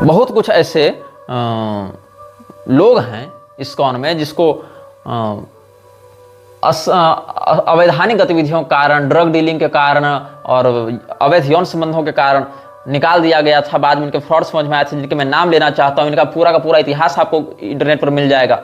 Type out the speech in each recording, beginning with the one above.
बहुत कुछ ऐसे लोग हैं इस्कॉन में जिसको अवैधानिक गतिविधियों के कारण, ड्रग डीलिंग के कारण और अवैध यौन संबंधों के कारण निकाल दिया गया था। बाद में इनके फ्रॉड समझ में आए थे, जिनके मैं नाम लेना चाहता हूँ। इनका पूरा का पूरा इतिहास आपको इंटरनेट पर मिल जाएगा।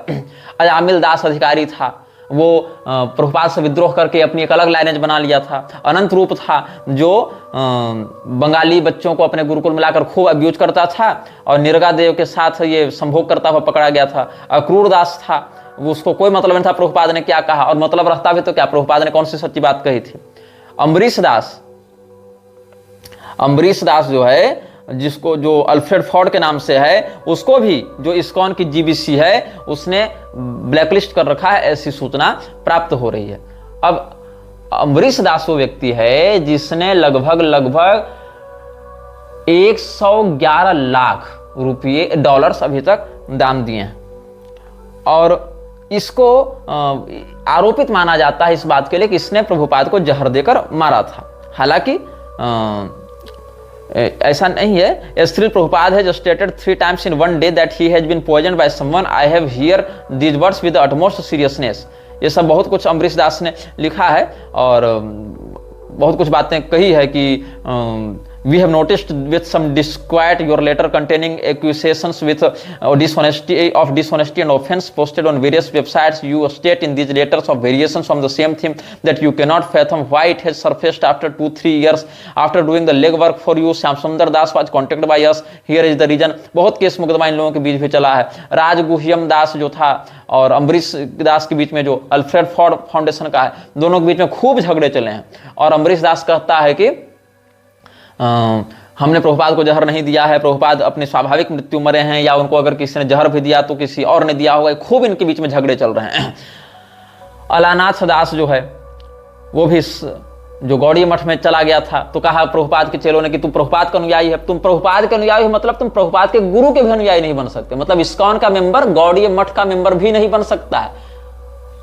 अजामिल दास अधिकारी था, वो प्रभुपाद से विद्रोह करके अपनी एक अलग लाइनेज बना लिया था। अनंत रूप था, जो बंगाली बच्चों को अपने गुरुकुल में लाकर खूब अब्यूज करता था और निर्गा देव के साथ ये संभोग करता हुआ पकड़ा गया था। अक्रूर दास था, उसको कोई मतलब नहीं था प्रभुपाद ने क्या कहा, और मतलब रहता भी तो क्या, प्रभुपाद ने कौन सी सच्ची बात कही थी। अम्बरीश दास जो है, जिसको जो अल्फ्रेड फॉर्ड के नाम से है, उसको भी जो इस्कॉन की जीबीसी है उसने ब्लैकलिस्ट कर रखा है, ऐसी सूचना प्राप्त हो रही है। अब अम्बरीश दास वो व्यक्ति है जिसने लगभग 111 लाख रुपये डॉलर्स अभी तक दान दिए हैं, और इसको आरोपित माना जाता है इस बात के लिए कि इसने प्रभुपाद को जहर देकर मारा था। हालांकि ऐसा नहीं है। स्त्री प्रभुपाद है जो stated 3 times in one day that he has been poisoned by someone. I have here these words with the utmost seriousness. ये सब बहुत कुछ अम्बरीश दास ने लिखा है और बहुत कुछ बातें कही है कि we have noticed with some disquiet your letter containing accusations with dishonesty and offense posted on various websites. You state in these letters of variations on the same theme that you cannot fathom why it has surfaced after 2-3 years after doing the legwork for you. Shyam Sundar Das was contacted by us. Here is the reason. बहुत case मुकदमा इन लोगों के बीच भी चला है। राज गुह्यम दास जो था और अम्बरीश दास के बीच में जो अल्फ्रेड फॉर्ड फाउंडेशन का है, दोनों के बीच में खूब झगड़े चले हैं। और अम्बरीश दास कहता है कि हमने प्रभुपाद को जहर नहीं दिया है, प्रभुपाद अपनी स्वाभाविक मृत्यु मरे हैं, या उनको अगर किसी ने जहर भी दिया तो किसी और ने दिया होगा। खूब इनके बीच में झगड़े चल रहे हैं। अलानाथ दास जो है, वो भी जो गौड़ी मठ में चला गया था, तो कहा प्रभुपाद के चेलों ने कि तुम प्रभुपाद का अनुयायी है। तुम प्रभुपाद के अनुयायी हो मतलब तुम प्रभुपाद के गुरु के भी अनुयायी नहीं बन सकते। मतलब इस्कॉन का मेंबर गौड़ी मठ का मेंबर भी नहीं बन सकता है।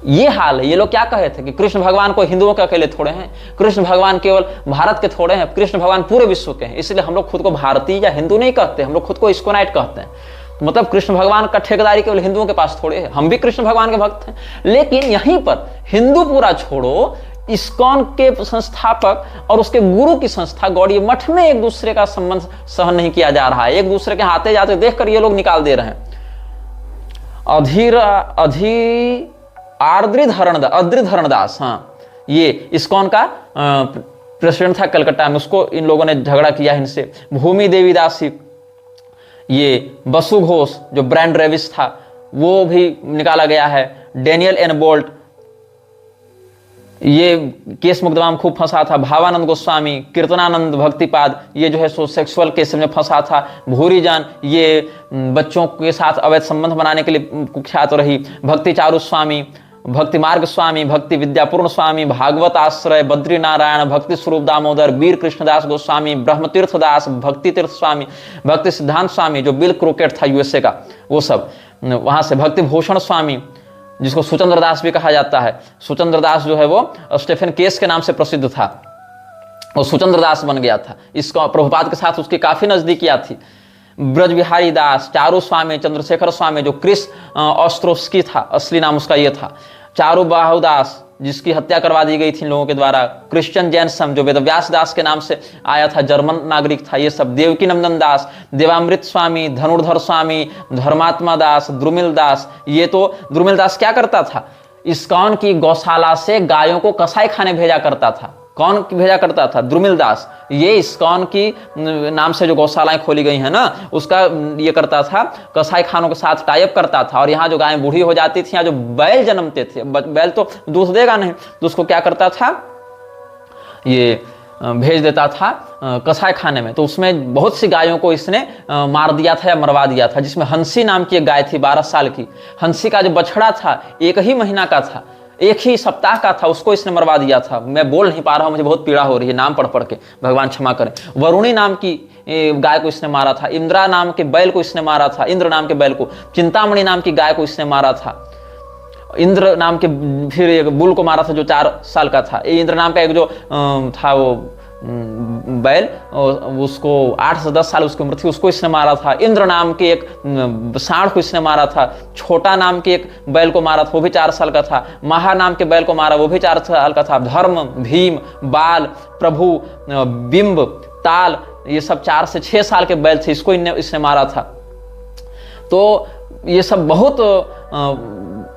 ये हाल है। ये लोग क्या कहे थे कि कृष्ण भगवान को हिंदुओं के अकेले थोड़े हैं, कृष्ण भगवान केवल भारत के थोड़े हैं, कृष्ण भगवान पूरे विश्व के हैं। इसलिए हम लोग खुद को भारतीय या हिंदू नहीं कहते, हम लोग खुद को इस्कोनाइट कहते हैं। मतलब कृष्ण भगवान का ठेकेदारी केवल हिंदुओं के पास थोड़े है, हम भी कृष्ण भगवान के भक्त हैं। लेकिन यहीं पर हिंदू पूरा छोड़ो, इस्कॉन के संस्थापक और उसके गुरु की संस्था गौड़ी मठ में एक दूसरे का संबंध सहन नहीं किया जा रहा है। एक दूसरे के आते जाते देखकर ये लोग निकाल दे रहे हैं। अद्रिधरण दास, हाँ, ये इस्कॉन का प्रेसिडेंट था कलकत्ता में, उसको इन लोगों ने झगड़ा किया इनसे। भूमि देवी दासी, ये बसु घोष जो ब्रांड रेविस था, वो भी निकाला गया है। डेनियल एन बोल्ट, ये केस मुकदमा में खूब फंसा था। भावानंद गोस्वामी, कीर्तनानंद भक्तिपाद, ये जो है सो सेक्सुअल केस में फंसा था। भूरी जान, ये बच्चों के साथ अवैध संबंध बनाने के लिए कुख्यात रही। भक्ति चारू स्वामी, भक्ति मार्ग स्वामी, भक्ति विद्यापूर्ण स्वामी, भागवत आश्रय, बद्री नारायण, भक्ति स्वरूप दामोदर, वीर कृष्णदास गोस्वामी, ब्रह्मतीर्थ दास, भक्ति तीर्थ स्वामी, भक्ति सिद्धांत स्वामी जो बिल क्रोकेट था यूएसए का, वो सब वहां से। भक्ति भूषण स्वामी, जिसको सुचंद्र दास भी कहा जाता है। सुचंद्र दास जो है वो स्टेफन केस के नाम से प्रसिद्ध था, वो सुचंद्र दास बन गया था। इसको प्रभुपाद के साथ उसकी काफी नजदीकियां थी। ब्रज बिहारी दास, चारू स्वामी, चंद्रशेखर स्वामी जो क्रिस ऑस्ट्रोस्की था, असली नाम उसका ये था। चारू बाहुदास, जिसकी हत्या करवा दी गई थी इन लोगों के द्वारा। क्रिश्चियन जैनसम जो वेदव्यास दास के नाम से आया था, जर्मन नागरिक था। ये सब। देवकी नंदन दास, देवामृत स्वामी, धनुर्धर स्वामी, धर्मात्मा दास, द्रुमिल दास। ये तो द्रुमिल दास क्या करता था, इस्कॉन की गौशाला से गायों को कसाई खाने भेजा करता था। कौन भेजा करता था? द्रुमिल दास। ये इस्कॉन की नाम से जो गौशालाएं खोली गई हैं ना, उसका ये करता था, कसाई खानों के साथ टाइप करता था। और यहाँ जो गायें बूढ़ी हो जाती थी, यहाँ जो बैल जन्मते थे, बैल तो दूध देगा नहीं, तो उसको क्या करता था, ये भेज देता था कसाई खाने में। तो उसमें बहुत सी गायों को इसने मार दिया था या मरवा दिया था, जिसमें हंसी नाम की एक गाय थी 12 साल की। हंसी का जो बछड़ा था 1 ही महीना का था, 1 ही सप्ताह का था, उसको इसने मरवा दिया था। मैं बोल नहीं पा रहा हूं, मुझे बहुत पीड़ा हो रही है नाम पढ़ पढ़ के, भगवान क्षमा करें। वरुणी नाम की गाय को इसने मारा था। इंद्रा नाम के बैल को इसने मारा था, इंद्र नाम के बैल को। चिंतामणि नाम की गाय को इसने मारा था। इंद्र नाम के फिर एक बुल को मारा था जो 4 साल का था। इंद्र नाम का एक जो था वो बैल, उसको 8 से 10 साल उसकी उम्र थी, उसको इसने मारा था। इंद्र नाम के एक सांड को इसने मारा था। छोटा नाम के एक बैल को मारा था, वो भी 4 साल का था। महा नाम के बैल को मारा, वो भी 4 साल का था। धर्म, भीम, बाल, प्रभु, बिंब, ताल, ये सब 4 से 6 साल के बैल थे, इसको इसने मारा था। तो ये सब बहुत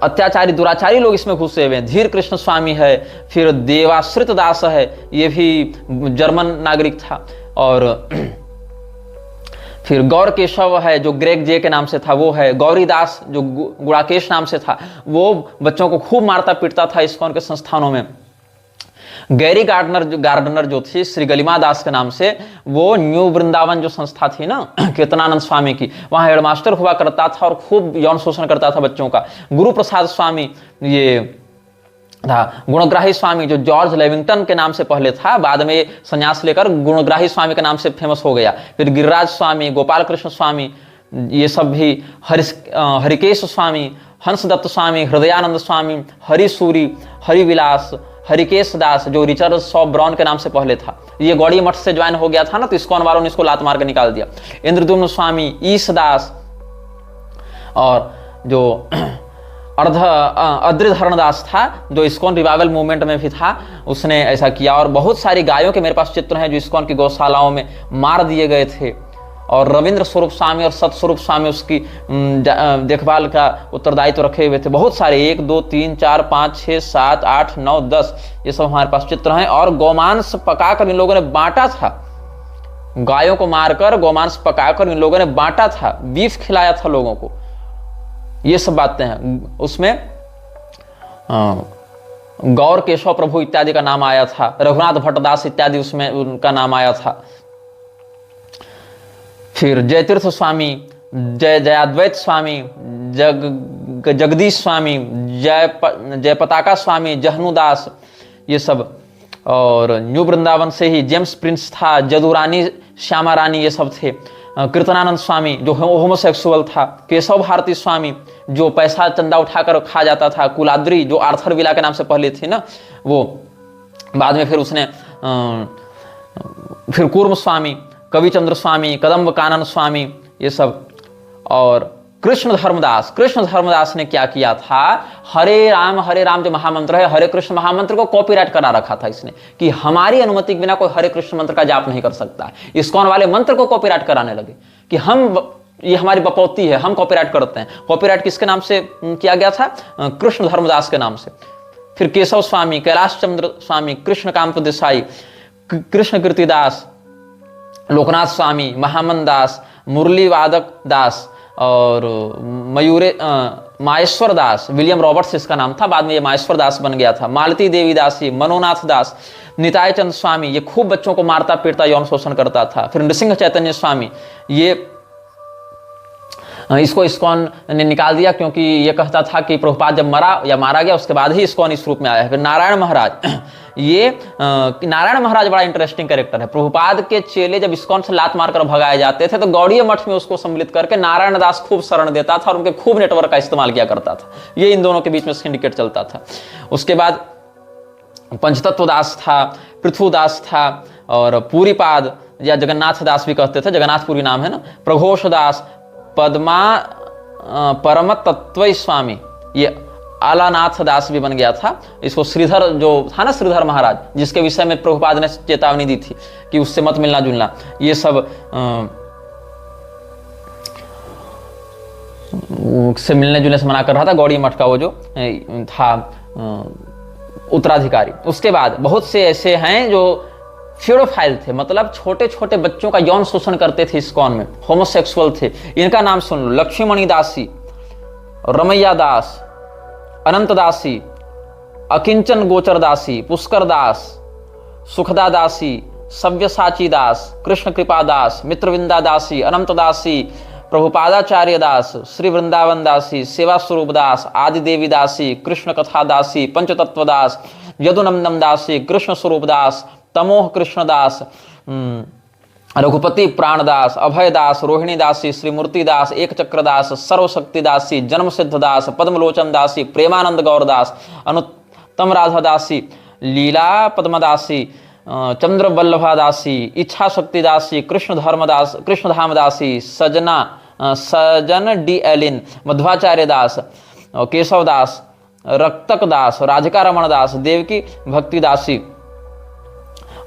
अत्याचारी दुराचारी लोग इसमें घुसे हुए हैं। धीर कृष्ण स्वामी है, फिर देवाश्रित दास है, ये भी जर्मन नागरिक था। और फिर गौर केशव है जो ग्रेग जे के नाम से था, वो है। गौरी दास जो गुड़ाकेश नाम से था, वो बच्चों को खूब मारता पीटता था इस्कॉन के संस्थानों में। गैरी गार्डनर जो थी श्री गलिमा दास के नाम से, वो न्यू वृंदावन जो संस्था थी ना कीर्तनानंद स्वामी की, वहां हेडमास्टर हुआ करता था और खूब यौन शोषण करता था बच्चों का। गुरु प्रसाद स्वामी ये था। गुणग्राही स्वामी जो जॉर्ज लेविंगटन के नाम से पहले था, बाद में संन्यास लेकर गुणग्राही स्वामी के नाम से फेमस हो गया। फिर गिरिराज स्वामी, गोपाल कृष्ण स्वामी, ये सब भी, हरिकेश स्वामी, हंसदत्त स्वामी, हृदयानंद स्वामी, हरिसूरी, हरिविलास, हरिकेश दास जो रिचर्ड शॉ ब्राउन के नाम से पहले था, ये गौड़ी मठ से ज्वाइन हो गया था ना, तो इस्कॉन वालों ने इसको लात मार के निकाल दिया। इंद्रदुम्न स्वामी, ईश दास, और जो अद्रिधरण दास था जो इस्कॉन रिवाइवल मूवमेंट में भी था, उसने ऐसा किया। और बहुत सारी गायों के मेरे पास चित्र हैं जो इस्कॉन की गौशालाओं में मार दिए गए थे। और रविंद्र स्वरूप स्वामी और सतस्वरूप स्वामी उसकी देखभाल का उत्तरदायित्व रखे हुए थे। बहुत सारे, 1 2 3 4 5 6 7 8 9 10, ये सब हमारे पास चित्र हैं। और गौमांस पकाकर इन लोगों ने बांटा था, गायों को मारकर गौमांस पकाकर इन लोगों ने बांटा था, बीफ खिलाया था लोगों को। ये सब बातें हैं उसमें। गौर केशव प्रभु इत्यादि का नाम आया था, रघुनाथ भट्टदास इत्यादि उसमें उनका नाम आया था। फिर जयतीर्थ स्वामी, जयाद्वैत स्वामी, जगदीश स्वामी, जय पताका स्वामी, जहनुदास, ये सब। और न्यू वृंदावन से ही जेम्स प्रिंस था, जदुरानी, श्यामा रानी, ये सब थे। कीर्तनानंद स्वामी जो होमोसेक्सुअल था। केशव भारती स्वामी जो पैसा चंदा उठाकर खा जाता था। कुलाद्री जो आर्थर विला के नाम से पहले थी ना, वो बाद में फिर उसने फिर कूर्म स्वामी, कविचंद्र स्वामी, कदम्ब कानन स्वामी, ये सब। और कृष्ण धर्मदास ने क्या किया था, हरे राम जो महामंत्र है, हरे कृष्ण महामंत्र को कॉपीराइट करा रखा था इसने, कि हमारी अनुमति के बिना कोई हरे कृष्ण मंत्र का जाप नहीं कर सकता। इस्कॉन वाले मंत्र को कॉपीराइट कराने लगे कि ये हमारी बपौती है, हम कॉपीराइट करते हैं। कॉपीराइट किसके नाम से किया गया था? कृष्ण धर्मदास के नाम से। फिर केशव स्वामी, कैलाश चंद्र स्वामी, कृष्णकांत देसाई, कृष्ण कीर्तिदास, लोकनाथ स्वामी, महामन दास, मुरली वादक दास और माहेश्वर दास, विलियम रॉबर्ट्स इसका नाम था, बाद में ये माहेश्वर दास बन गया था। मालती देवी दासी, मनोनाथ दास, निताय चंद स्वामी, ये खूब बच्चों को मारता पीटता यौन शोषण करता था। फिर नृसिंह चैतन्य स्वामी, ये इसको इस्कॉन ने निकाल दिया क्योंकि ये कहता था कि प्रभुपाद जब मारा गया उसके बाद ही इस्कॉन इस रूप में आया है। फिर नारायण महाराज, ये नारायण महाराज बड़ा इंटरेस्टिंग कैरेक्टर है। प्रभुपाद के चेले जब इस्कॉन से लात मारकर भगाए जाते थे तो गौड़ीय मठ में उसको सम्मिलित करके नारायण दास खूब शरण देता था और उनके खूब नेटवर्क का इस्तेमाल किया करता था। ये इन दोनों के बीच में सिंडिकेट चलता था। उसके बाद पंचतत्व दास था, पृथुदास था, और पूरीपाद या जगन्नाथ दास भी कहते थे, जगन्नाथपुरी नाम है ना, प्रघोष दास, पद्मा परम तत्व स्वामी, ये आलानाथ दास भी बन गया था। इसको श्रीधर जो था ना, श्रीधर महाराज, जिसके विषय में प्रभुपाद ने चेतावनी दी थी कि उससे मत मिलना जुलना, ये सब से मिलने जुलने से मना कर रहा था। गौड़ी मठ का वो जो था उत्तराधिकारी। उसके बाद बहुत से ऐसे हैं जो फ्यूडोफाइल थे, मतलब छोटे छोटे बच्चों का यौन शोषण करते थे इस्कॉन में, होमोसेक्सुअल थे। इनका नाम सुन लो: लक्ष्मीमणि दासी, रमैया दास, अनंत दासी, अकिंचन गोचर दासी, पुष्कर दास, सुखदा दासी, सव्यसाची दास, कृष्ण कृपा दास, मित्रविंदा दासी, अनंत दासी, प्रभुपादाचार्य दास, श्री वृंदावन दासी, सेवा स्वरूप दास, आदि देवी दासी, कृष्ण कथा दासी, पंचतत्व दास, यदुनंदन दासी, कृष्ण स्वरूप दास, तमोह कृष्णदास, रघुपति प्राणदास, अभय दास, रोहिणी दासी, श्रीमूर्ति दास, एक चक्र दास, सर्वशक्ति दासी, जन्म सिद्ध दास, पद्मलोचन दासी, प्रेमानंद गौर दास, अनुत्तम राधा दासी, लीला पद्मदासी, चंद्र वल्लभा दासी, इच्छा शक्ति दासी, कृष्ण धाम दासी, सजन डी एलिन, मध्वाचार्य दास, केशव दास, रक्तक दास, राधिका रमण दास, देवकी भक्ति दासी,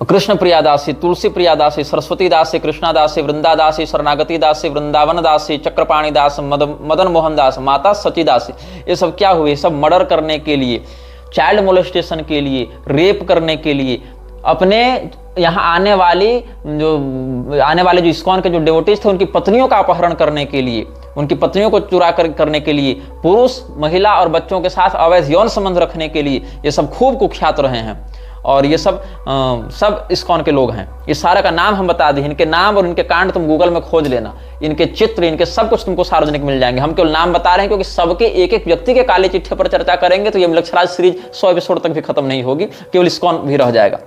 कृष्ण प्रिया दासी, तुलसी प्रिया दासी, सरस्वती दासी, कृष्णा दासी, वृंदा दासी, शरणागति दासी, वृंदावन दासी, चक्रपाणी दास, मदन मोहन दास, माता सची दासी। ये सब क्या हुए? सब मर्डर करने के लिए, चाइल्ड मोलेस्टेशन के लिए, रेप करने के लिए, अपने यहाँ आने वाले जो इस्कॉन के जो डिवोटीज थे उनकी पत्नियों का अपहरण करने के लिए, उनकी पत्नियों को चुरा करने के लिए, पुरुष, महिला और बच्चों के साथ अवैध यौन संबंध रखने के लिए, ये सब खूब कुख्यात रहे हैं। और ये सब इस्कॉन के लोग हैं। ये सारे का नाम हम बता दें, इनके नाम और इनके कांड तुम गूगल में खोज लेना, इनके चित्र, इनके सब कुछ तुमको सार्वजनिक मिल जाएंगे। हम केवल नाम बता रहे हैं क्योंकि सबके एक एक व्यक्ति के काले चिट्ठे पर चर्चा करेंगे तो ये मृक्षराज सीरीज 100 एपिसोड तक भी खत्म नहीं होगी, केवल इस्कॉन भी रह जाएगा।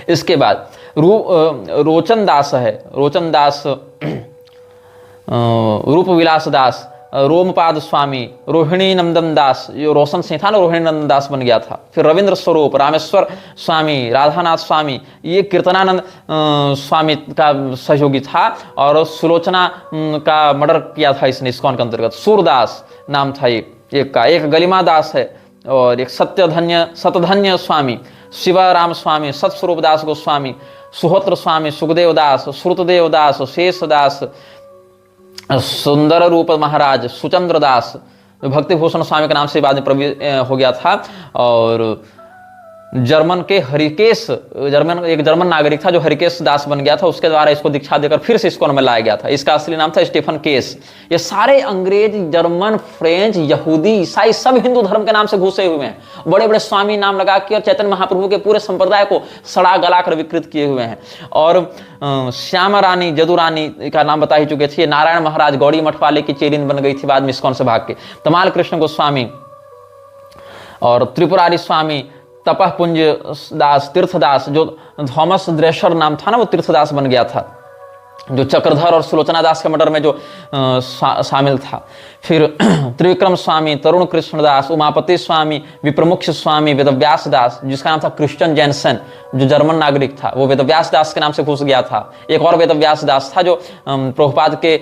इसके बाद रोचन दास है, रोचन दास, रूप विलास दास, रोमपाद स्वामी, रोहिणी नंदन दास, जो रोशन सिंह था ना, रोहिणी नंदन दास बन गया था। फिर रविंद्र स्वरूप, रामेश्वर स्वामी, राधानाथ स्वामी, ये कीर्तनानंद स्वामी का सहयोगी था और सुलोचना का मर्डर किया था इसने इस्कॉन के अंतर्गत। सूरदास नाम था एक का, एक गलिमा दास है और एक सतधन्य स्वामी, शिवाराम स्वामी, सतस्वरूप दास गोस्वामी, सुहोत्र स्वामी, सुखदेव दास, श्रुतदेव दास, शेष दास, सुंदर रूप महाराज, सुचंद्र दास, जो भक्ति भूषण स्वामी के नाम से बाद में हो गया था। और जर्मन के हरिकेश, एक जर्मन नागरिक था जो हरिकेश दास बन गया था, उसके द्वारा इसको दीक्षा देकर फिर से इस्कॉन में लाया गया था। इसका असली नाम था स्टीफन केस। ये सारे अंग्रेज, जर्मन, फ्रेंच, यहूदी, ईसाई सब हिंदू धर्म के नाम से घुसे हुए हैं। बड़े बड़े स्वामी नाम लगा के और चैतन्य महाप्रभु के पूरे संप्रदाय को सड़ा गला कर विकृत किए हुए हैं। और श्यामा रानी, जदू रानी का नाम बता ही चुके थे। नारायण महाराज गौड़ी मठ वाले की चेलिन बन गई थी बाद में इस्कॉन से भाग के। तमाल कृष्ण गोस्वामी और त्रिपुरारी स्वामी, तपह पुंज दास, तीर्थदास, जो थॉमस ड्रेशर नाम था ना, वो तीर्थदास बन गया था, जो चक्रधर और सुलोचना दास के मर्डर में जो शामिल था। फिर त्रिविक्रम स्वामी, तरुण कृष्णदास, उमापति स्वामी, विप्रमुख स्वामी, वेदव्यास दास, जिसका नाम था क्रिश्चियन जैनसन, जो जर्मन नागरिक था, वो वेदव्यास दास के नाम से घुस गया था। एक और वेदव्यास दास था जो प्रभुपाद के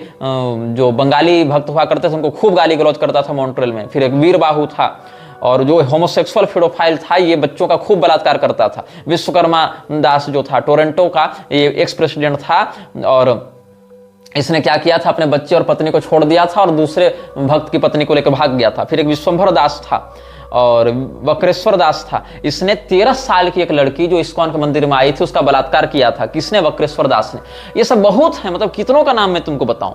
जो बंगाली भक्त हुआ करते थे उनको खूब गाली गलौज करता था मॉन्ट्रियल में। फिर एक वीर बाहू था और जो होमोसेक्सुअल फेडोफाइल था, ये बच्चों का खूब बलात्कार करता था। विश्वकर्मा दास जो था टोरंटो का, ये एक्स प्रेसिडेंट था और इसने क्या किया था, अपने बच्चे और पत्नी को छोड़ दिया था और दूसरे भक्त की पत्नी को लेकर भाग गया था। फिर एक विश्वंभर दास था और वक्रेश्वर दास था। इसने 13 साल की एक लड़की जो इस्कॉन के मंदिर में आई थी उसका बलात्कार किया था। किसने? वक्रेश्वर दास ने। ये सब बहुत है, मतलब कितनों का नाम मैं तुमको बताऊं,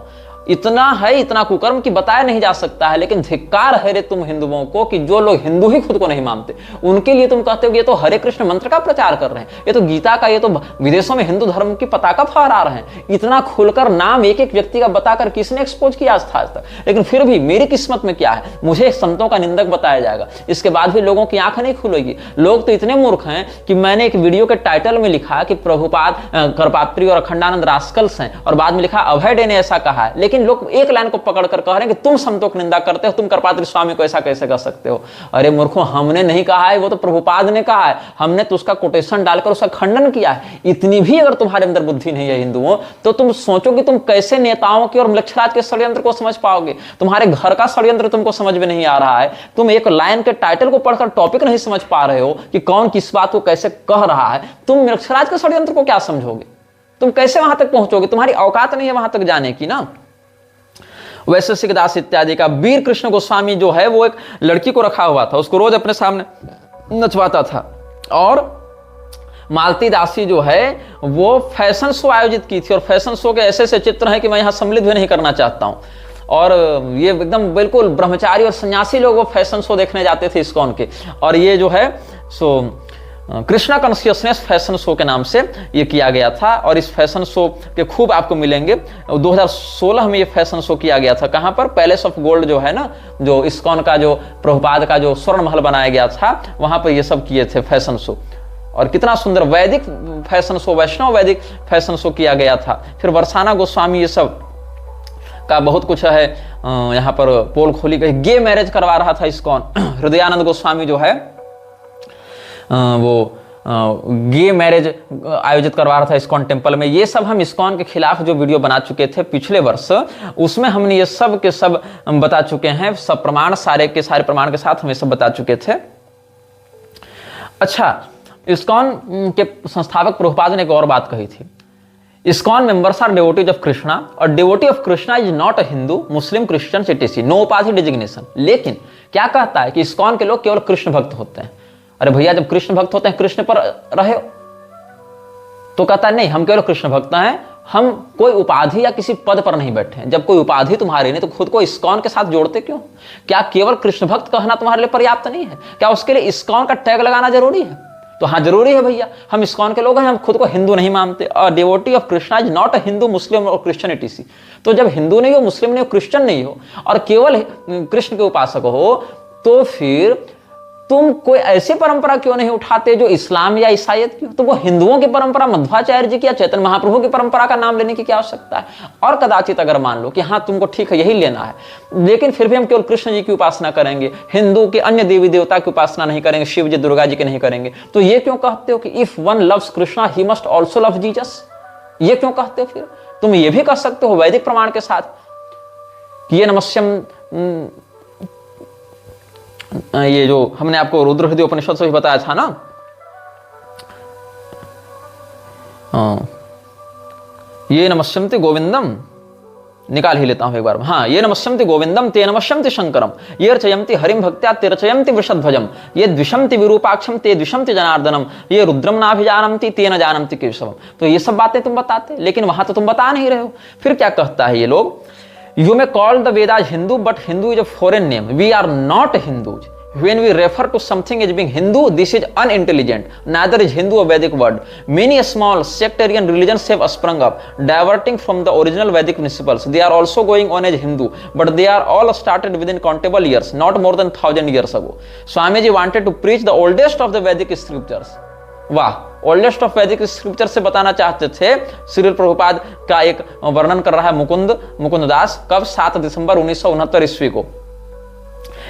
इतना है, इतना कुकर्म कि बताया नहीं जा सकता है। लेकिन धिक्कार है रे तुम हिंदुओं को कि जो लोग हिंदू ही खुद को नहीं मानते उनके लिए तुम कहते हो कि ये तो हरे कृष्ण मंत्र का प्रचार कर रहे हैं, ये तो गीता का, ये तो विदेशों में हिंदू धर्म की पताका फहरा रहे हैं। इतना खुलकर नाम एक एक व्यक्ति का बताकर किसने एक्सपोज किया आज तक? लेकिन फिर भी मेरी किस्मत में क्या है, मुझे संतों का निंदक बताया जाएगा। इसके बाद भी लोगों की आंख नहीं खुलेगी। लोग तो इतने मूर्ख हैं कि मैंने एक वीडियो के टाइटल में लिखा कि प्रभुपाद करपात्री और अखंडानंद रास्कल्स हैं और बाद में लिखा अभय डे ने ऐसा कहा है। लेकिन लोग एक लाइन को पकड़कर कह रहे हैं कि तुम संतों की निंदा करते हो, तुम करपात्री स्वामी को ऐसा कैसे कर सकते हो? अरे मूर्खों, हमने नहीं कहा है, वो तो प्रभुपाद ने कहा है। हमने तो उसका कोटेशन डालकर उसका खंडन किया है। इतनी भी अगर तुम्हारे अंदर बुद्धि नहीं है हिंदुओं, तो तुम सोचो कि तुम कैसे नेताओं की और मृक्षराज के षड्यंत्र को समझ पाओगे। तुम्हारे घर का षड्यंत्र तुमको समझ में नहीं आ रहा है। तुम एक लाइन के टाइटल को पढ़कर टॉपिक नहीं समझ पा रहे हो कि कौन किस बात को कैसे कह रहा है। तुम मृक्षराज के षड्यंत्र को क्या समझोगे? तुम कैसे वहां तक पहुंचोगे? तुम्हारी औकात नहीं है वहां तक जाने की ना। वैशेषिक दास इत्यादि का। वीर कृष्ण गोस्वामी जो है वो एक लड़की को रखा हुआ था, उसको रोज अपने सामने नचवाता था। और मालती दासी जो है वो फैशन शो आयोजित की थी और फैशन शो के ऐसे ऐसे चित्र हैं कि मैं यहां सम्मिलित भी नहीं करना चाहता हूं। और ये एकदम बिल्कुल ब्रह्मचारी और सन्यासी लोग वो फैशन शो देखने जाते थे इस्कॉन के। और ये जो है सो कृष्णा कॉन्शियसनेस फैशन शो के नाम से ये किया गया था और इस फैशन शो के खूब आपको मिलेंगे। 2016 में ये फैशन शो किया गया था। कहां पर? पैलेस ऑफ गोल्ड जो है ना, जो इस्कॉन का जो प्रभुपाद का जो स्वर्ण महल बनाया गया था, वहां पर ये सब किए थे फैशन शो। और कितना सुंदर वैदिक फैशन शो, वैष्णव वैदिक फैशन शो किया गया था। फिर बरसाना गोस्वामी ये सब का बहुत कुछ है। यहाँ पर पोल खोली गई, गे मैरिज करवा रहा था इस्कॉन। हृदयानंद गोस्वामी जो है वो गे मैरिज आयोजित करवा रहा था इस्कॉन टेम्पल में। ये सब हम इस्कॉन के खिलाफ जो वीडियो बना चुके थे पिछले वर्ष, उसमें हमने ये सब के सब बता चुके हैं, सब प्रमाण सारे के सारे प्रमाण के साथ हम ये सब बता चुके थे। अच्छा, इस्कॉन के संस्थापक प्रभुपाद ने एक और बात कही थी, ISKCON members are devotees of Krishna और devotee of Krishna is not a Hindu Muslim Christian etc, no उपाधि डिजिग्नेशन। लेकिन क्या कहता है कि इस्कॉन के लोग केवल कृष्ण भक्त होते हैं। अरे भैया, जब कृष्ण भक्त होते हैं कृष्ण पर रहे हो, तो कहता है नहीं, हम केवल कृष्ण भक्त हैं, हम कोई उपाधि या किसी पद पर नहीं बैठे हैं। जब कोई उपाधि तुम्हारी नहीं तो खुद को इस्कॉन के साथ जोड़ते क्यों? क्या केवल कृष्ण भक्त कहना तुम्हारे लिए पर्याप्त नहीं है? क्या उसके लिए इस्कॉन का टैग लगाना जरूरी है? तो हाँ, जरूरी है भैया। हम इस्कॉन के लोग हैं, हम खुद को हिंदू नहीं मानते। और devotee of Krishna is not a Hindu Muslim और क्रिश्चियन etc। तो जब हिंदू नहीं हो, मुस्लिम नहीं हो, क्रिश्चियन नहीं हो और केवल कृष्ण के उपासक हो, तो फिर तुम कोई ऐसी परंपरा क्यों नहीं उठाते जो इस्लाम या ईसाईयत की हो? तो वो हिंदुओं की परंपरा, मध्वाचार्य जी की या चैतन्य महाप्रभु की परंपरा का नाम लेने की क्या आवश्यकता है? और कदाचित अगर मान लो कि हाँ तुमको ठीक है यही लेना है, लेकिन फिर भी हम केवल कृष्ण जी की उपासना करेंगे, हिंदू के अन्य देवी देवता की उपासना नहीं करेंगे, शिव जी दुर्गा जी की नहीं करेंगे, तो ये क्यों कहते हो कि if one loves Krishna he must also love Jesus? ये क्यों कहते हो? फिर तुम ये भी कह सकते हो वैदिक प्रमाण के साथ कि ये नमस्यम, ये जो हमने आपको रुद्र हृदय उपनिषद से भी बताया था ना, ये नमस्यन्ति गोविंदम, निकाल ही लेता हूं एक बार। हाँ, ये नमस्यन्ति गोविंदम ते नमस्यन्ति शंकरम, ये रचयन्ति हरिम भक्त्या ते रचयन्ति वृषध्वजम, ये द्विषन्ति विरूपाक्षम ते द्विषन्ति जनार्दनम, ये रुद्रम नाभिजानन्ति ते न जानन्ति केशवम। तो ये सब बातें तुम बताते, लेकिन वहां तो तुम बता नहीं रहे हो। फिर क्या कहता है ये लोग, You may call the Vedas Hindu, but Hindu is a foreign name. We are not Hindus. When we refer to something as being Hindu, this is unintelligent. Neither is Hindu a Vedic word. Many small sectarian religions have sprung up, diverting from the original Vedic principles. They are also going on as Hindu, but they are all started within countable years, not more than 1000 years ago. Swamiji wanted to preach the oldest of the Vedic scriptures. वाह, oldest of वैदिक scripture से बताना चाहते थे। श्रील प्रभुपाद का एक वर्णन कर रहा है मुकुंद दास, कब 7 दिसंबर 1969 ईस्वी को।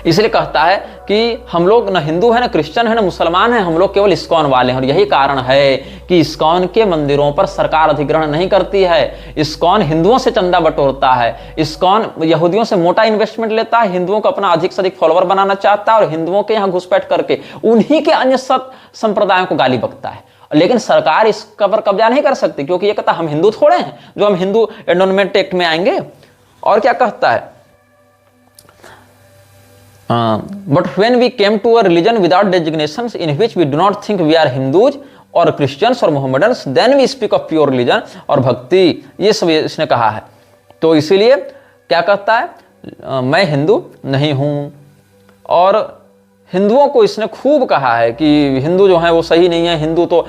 इसलिए कहता है कि हम लोग न हिंदू है, न क्रिश्चियन है, न मुसलमान है, हम लोग केवल इस्कॉन वाले हैं। और यही कारण है कि इस्कॉन के मंदिरों पर सरकार अधिग्रहण नहीं करती है। इस्कॉन हिंदुओं से चंदा बटोरता है, इस्कॉन यहूदियों से मोटा इन्वेस्टमेंट लेता है, हिंदुओं को अपना अधिक से अधिक फॉलोअर बनाना चाहता है और हिंदुओं के यहाँ घुसपैठ करके उन्हीं के अन्य सब संप्रदायों को गाली बकता है। लेकिन सरकार इस पर कब्जा नहीं कर सकती, क्योंकि ये कहता हम हिंदू थोड़े हैं जो हम हिंदू एंडोनमेंट एक्ट में आएंगे। और क्या कहता है, but when we came to a religion without designations in which we do not think we are Hindus or Christians or Mohammedans, then we speak of pure religion और भक्ति, ये सब इसने कहा है। तो इसीलिए क्या कहता है, मैं हिंदू नहीं हूं। और हिंदुओं को इसने खूब कहा है कि हिंदू जो है वो सही नहीं है, हिंदू तो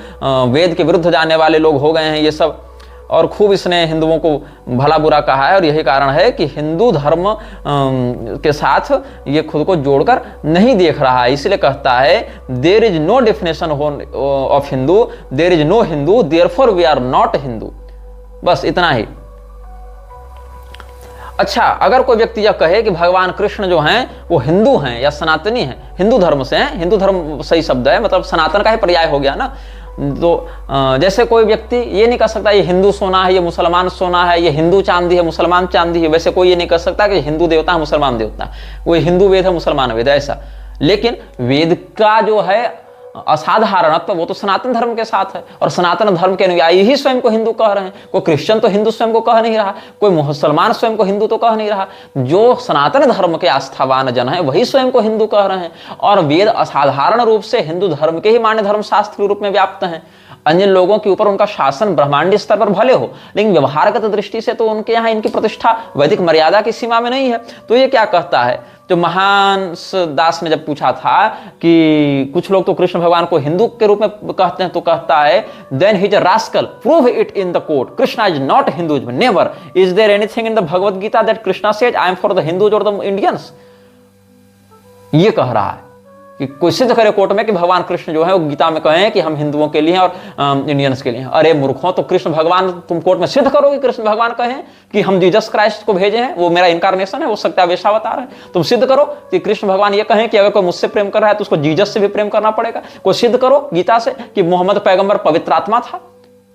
वेद के विरुद्ध जाने वाले लोग हो गए हैं, ये सब। और खूब इसने हिंदुओं को भला बुरा कहा है। और यही कारण है कि हिंदू धर्म के साथ ये खुद को जोड़कर नहीं देख रहा है। इसलिए कहता है there is no definition of Hindu, there is no Hindu, therefore we are not Hindu. बस इतना ही। अच्छा, अगर कोई व्यक्ति यह कहे कि भगवान कृष्ण जो हैं वो हिंदू हैं या सनातनी हैं, हिंदू धर्म से हैं, हिंदू धर्म सही शब्द है, मतलब सनातन का ही पर्याय हो गया ना। तो जैसे कोई व्यक्ति ये नहीं कह सकता ये हिंदू सोना है, ये मुसलमान सोना है, ये हिंदू चांदी है, मुसलमान चांदी है। वैसे कोई ये नहीं कह सकता कि हिंदू देवता है, मुसलमान देवता है, कोई हिंदू वेद है, मुसलमान वेद है, ऐसा। लेकिन वेद का जो है असाधारणत्व वो तो सनातन धर्म के साथ है। और सनातन धर्म के अनुयायी ही स्वयं को हिंदू कह रहे हैं। कोई क्रिश्चियन तो हिंदू स्वयं को कह नहीं रहा, कोई मुसलमान स्वयं को हिंदू तो कह नहीं रहा। जो सनातन धर्म के आस्थावान जन है वही स्वयं को हिंदू कह रहे हैं। और वेद असाधारण रूप से हिंदू धर्म के ही मान्य धर्मशास्त्र के रूप में व्याप्त हैं। अन्य लोगों के ऊपर उनका शासन ब्रह्मांडीय स्तर पर भले हो, लेकिन व्यवहारगत दृष्टि से तो उनके यहाँ इनकी प्रतिष्ठा वैदिक मर्यादा की सीमा में नहीं है। तो ये क्या कहता है, जो महान दास ने जब पूछा था कि कुछ लोग तो कृष्ण भगवान को हिंदू के रूप में कहते हैं, तो कहता है then he is a rascal, prove it in the court, Krishna is not Hinduism, never is there anything in the Bhagavad Gita that Krishna said I am for the Hindus और द इंडियंस। ये कह रहा है। कि कोई सिद्ध करे कोर्ट में कि भगवान कृष्ण जो है वो गीता में कहे कि हम हिंदुओं के लिए हैं और इंडियंस के लिए हैं। अरे मूर्खों, तो कृष्ण भगवान तुम कोर्ट में सिद्ध करो कि कृष्ण भगवान कहे कि हम जीसस क्राइस्ट को भेजे हैं, वो मेरा इनकारनेशन है, वो सत्यावेशावतार है। तुम सिद्ध करो कि कृष्ण भगवान ये कहें कि अगर कोई मुझसे प्रेम कर रहा है तो उसको जीसस से भी प्रेम करना पड़ेगा। कोई सिद्ध करो गीता से कि मोहम्मद पैगंबर पवित्र आत्मा था।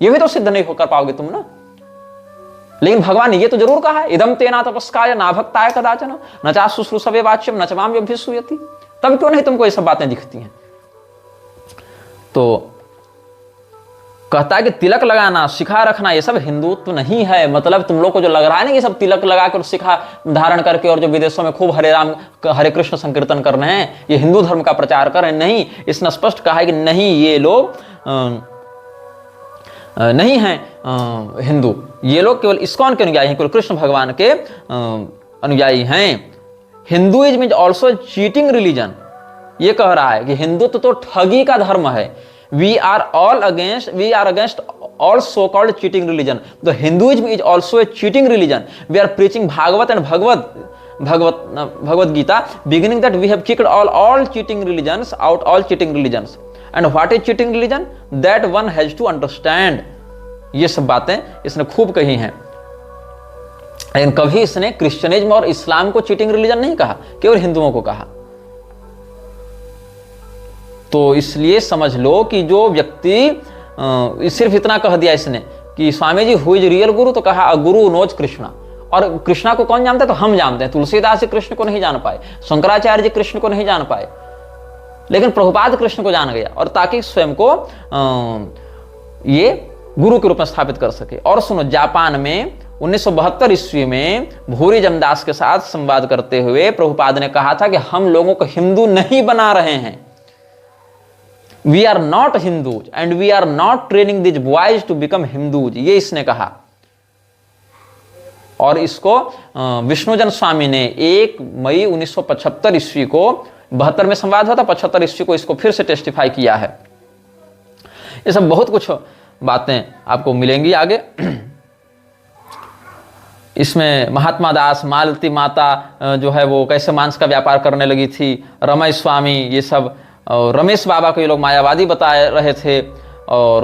ये भी तो सिद्ध नहीं कर पाओगे तुम ना। लेकिन भगवान ने ये तो जरूर कहा है, इदम तेना तपस्काय ना भक्ताय कदाचन न चा शुश्रूषवे वाच्यम न च माम अभ्युसूयति। तब क्यों नहीं तुमको ये सब बातें दिखती हैं? तो कहता है कि तिलक लगाना, शिखा रखना, ये सब हिंदुत्व नहीं है। मतलब तुम लोग को जो लग रहा है ना, ये सब तिलक लगा कर शिखा धारण करके और जो विदेशों में खूब हरे राम हरे कृष्ण संकीर्तन कर रहे हैं, ये हिंदू धर्म का प्रचार कर रहे हैं। नहीं, इसने स्पष्ट कहा है कि नहीं, ये लोग नहीं हैं हिंदू। ये लोग केवल इस्कॉन के अनुयायी हैं, केवल कृष्ण भगवान के अनुयायी हैं। Hinduism is also cheating religion. ये कह रहा है कि हिंदुत्व तो ठगी का धर्म है। We are against all so called cheating religion. The Hinduism is also a cheating religion. We are preaching Bhagavat and Bhagavad Gita, beginning that we have kicked all cheating religions out, all cheating religions. And what is cheating religion? That one has to understand. ये सब बातें इसने खूब कही हैं। लेकिन कभी इसने क्रिश्चियनिज्म और इस्लाम को चीटिंग रिलीजन नहीं कहा, केवल हिंदुओं को कहा। तो इसलिए समझ लो कि जो व्यक्ति सिर्फ इतना कह दिया इसने कि Swami ji who is real गुरु, तो कहा गुरु नोज कृष्णा। और कृष्णा को कौन जानता है? तो हम जानते हैं। तुलसीदास जी कृष्ण को नहीं जान पाए, शंकराचार्य जी कृष्ण को नहीं जान पाए, लेकिन प्रभुपाद कृष्ण को जान गया, और ताकि स्वयं को ये गुरु के रूप में स्थापित कर सके। और सुनो, जापान में 1972 ईस्वी में भूरी जमदास के साथ संवाद करते हुए प्रभुपाद ने कहा था कि हम लोगों को हिंदू नहीं बना रहे हैं। We are not Hindus and we are not training this boys to become Hindus. ये इसने कहा। और इसको विष्णुजन स्वामी ने 1 मई 1975 ईस्वी को, 72 में संवाद हुआ था, 75 ईस्वी को इसको फिर से टेस्टिफाई किया है। ये सब बहुत कुछ बातें आपको मिलेंगी आगे। इसमें महात्मा दास, मालती माता जो है वो कैसे मांस का व्यापार करने लगी थी, रमेश स्वामी, ये सब, और रमेश बाबा को ये लोग मायावादी बता रहे थे, और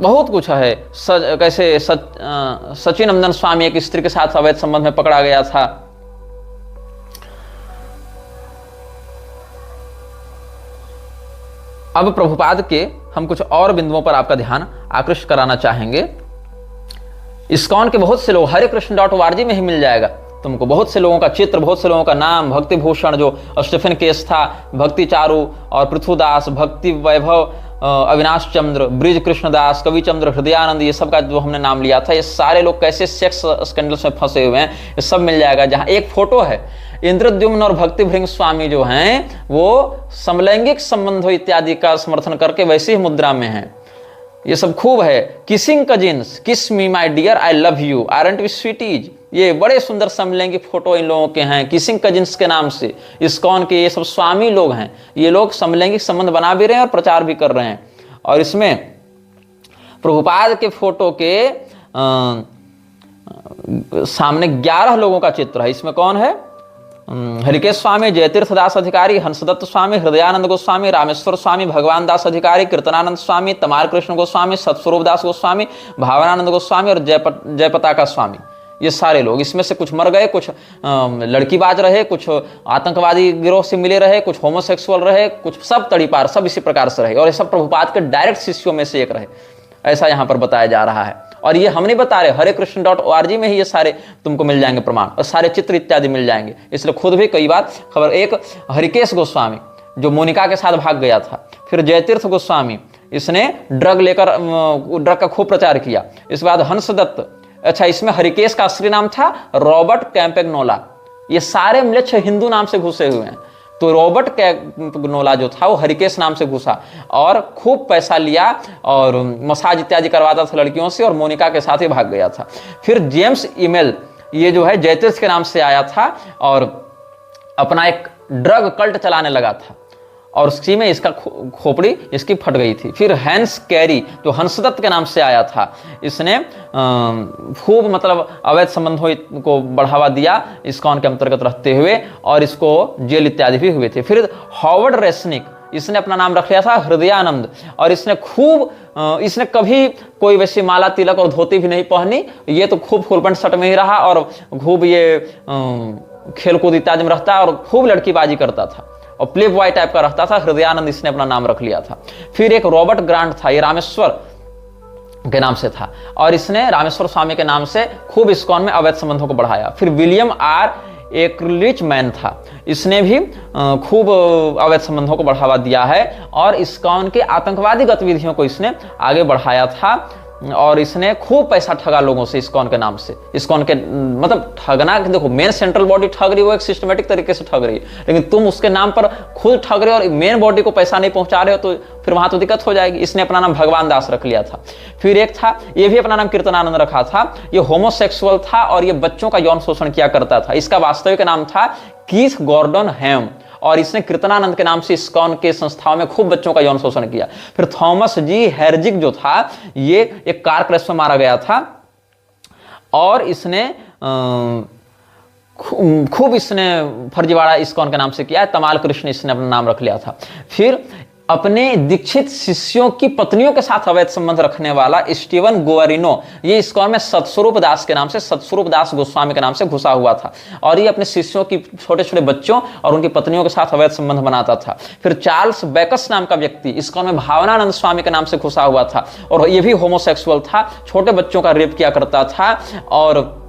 बहुत कुछ है। कैसे सचिनंदन स्वामी एक स्त्री के साथ अवैध संबंध में पकड़ा गया था। अब प्रभुपाद के हम कुछ और बिंदुओं पर आपका ध्यान आकृष्ट कराना चाहेंगे। इस्कॉन के बहुत से लोग harikrishna.org में ही मिल जाएगा तुमको, बहुत से लोगों का चित्र, बहुत से लोगों का नाम, भक्ति भूषण जो स्टीफन केस था, भक्ति चारू और पृथुदास, भक्ति वैभव, अविनाश चंद्र, ब्रिज कृष्णदास, कवि चंद्र, हृदयानंद, ये सब का जो हमने नाम लिया था, ये सारे लोग कैसे सेक्स स्कैंडल्स में फंसे हुए हैं, ये सब मिल जाएगा। जहां एक फोटो है, इंद्रद्युम्न और भक्ति भृंग स्वामी जो हैं वो समलैंगिक संबंधों इत्यादि का समर्थन करके वैसी ही मुद्रा में हैं। ये सब खूब है। Kissing cousins, kiss me my dear, I love you, aren't we sweeties, ये बड़े सुंदर समलैंगिक फोटो इन लोगों के हैं, किसिंग कजिन्स के नाम से। इस्कॉन के ये सब स्वामी लोग हैं, ये लोग समलैंगिक संबंध बना भी रहे हैं और प्रचार भी कर रहे हैं। और इसमें प्रभुपाद के फोटो के सामने 11 लोगों का चित्र है। इसमें कौन है? हरिकेश स्वामी, जयतीर्थ दास अधिकारी, हंसदत्त स्वामी, हृदयानंद गोस्वामी, रामेश्वर स्वामी, भगवान दास अधिकारी, कीर्तनानंद स्वामी, तमार कृष्ण गोस्वामी, सतस्वरूप दास गोस्वामी, भावनानंद गोस्वामी और जयपताका स्वामी। ये सारे लोग, इसमें से कुछ मर गए, कुछ लड़कीबाज रहे, कुछ आतंकवादी गिरोह से मिले रहे, कुछ होमोसेक्सुअल रहे, कुछ सब तड़ीपार, सब इसी प्रकार से रहे। और ये सब प्रभुपाद के डायरेक्ट शिष्यों में से एक रहे, ऐसा यहाँ पर बताया जा रहा है। और ये हम नहीं बता रहे, harikrishna.org में ही ये सारे तुमको मिल जाएंगे प्रमाण, और सारे चित्र इत्यादि मिल जाएंगे। इसलिए खुद भी कई बार खबर। एक हरिकेश गोस्वामी जो मोनिका के साथ भाग गया था, फिर जयतीर्थ गोस्वामी, इसने ड्रग का खूब प्रचार किया। इसके बाद हंसदत्त, अच्छा इसमें हरिकेश का असली नाम था रॉबर्ट कैम्पेग्नोला। ये सारे म्लेच्छ हिंदू नाम से घुसे हुए हैं। तो रॉबर्ट कैम्पेग्नोला जो था वो हरिकेश नाम से घुसा और खूब पैसा लिया और मसाज इत्यादि करवाता था लड़कियों से, और मोनिका के साथ ही भाग गया था। फिर जेम्स ईमेल, ये जो है जयतीर्थ के नाम से आया था और अपना एक ड्रग कल्ट चलाने लगा था। और उसी में इसका खोपड़ी इसकी फट गई थी। फिर हैंस कैरी जो हंसदत्त के नाम से आया था, इसने खूब मतलब अवैध संबंधों को बढ़ावा दिया इस्कॉन के अंतर्गत रहते हुए, और इसको जेल इत्यादि भी हुए थे। फिर हॉवर्ड रेसनिक, इसने अपना नाम रख लिया था हृदयानंद, और इसने कभी कोई वैसी माला तिलक और धोती भी नहीं पहनी, ये तो खूब फुल पैंट शर्ट में ही रहा और खूब ये खेलकूद इत्यादि में रहता और खूब लड़कीबाजी करता था और प्ले बॉय टाइप का रहता था। हृदयानंद इसने अपना नाम रख लिया था। फिर एक रॉबर्ट ग्रांट था, ये रामेश्वर के नाम से था और इसने रामेश्वर स्वामी के नाम से खूब इस्कॉन में अवैध संबंधों को बढ़ाया। फिर विलियम आर एकलिच मैन था, इसने भी खूब अवैध संबंधों को बढ़ावा दिया है और इस्कॉन के आतंकवादी गतिविधियों को इसने आगे बढ़ाया था और इसने खूब पैसा ठगा लोगों से इस्कॉन के नाम से। इस्कॉन के मतलब ठगना, देखो मेन सेंट्रल बॉडी ठग रही है, वो एक सिस्टमेटिक तरीके से ठग रही है, लेकिन तुम उसके नाम पर खुद ठग रहे हो और मेन बॉडी को पैसा नहीं पहुंचा रहे हो, तो फिर वहां तो दिक्कत हो जाएगी। इसने अपना नाम भगवान दास रख लिया था। फिर एक था, ये भी अपना नाम कीर्तनानंद रखा था, ये होमोसेक्सुअल था और ये बच्चों का यौन शोषण किया करता था। इसका वास्तविक नाम था कीथ गॉर्डन हैम और इसने कीर्तनानंद के नाम से इस्कॉन के संस्थाओं में खूब बच्चों का यौन शोषण किया। फिर थॉमस जी हेर्जिग जो था, ये एक कार क्रैश में मारा गया था और इसने खूब इसने फर्जीवाड़ा इस्कॉन के नाम से किया है। तमाल कृष्ण इसने अपना नाम रख लिया था। फिर अपने दीक्षित शिष्यों की पत्नियों के साथ अवैध संबंध रखने वाला स्टीवन गोवरिनो, ये इस्कॉन में सतस्वरूप दास के नाम से, सतस्वरूप दास गोस्वामी के नाम से घुसा हुआ था और ये अपने शिष्यों की छोटे छोटे बच्चों और उनकी पत्नियों के साथ अवैध संबंध बनाता था। फिर चार्ल्स बैकस नाम का व्यक्ति इस्कॉन में भावनानंद स्वामी के नाम से घुसा हुआ था और ये भी होमोसेक्सुअल था, छोटे बच्चों का रेप किया करता था और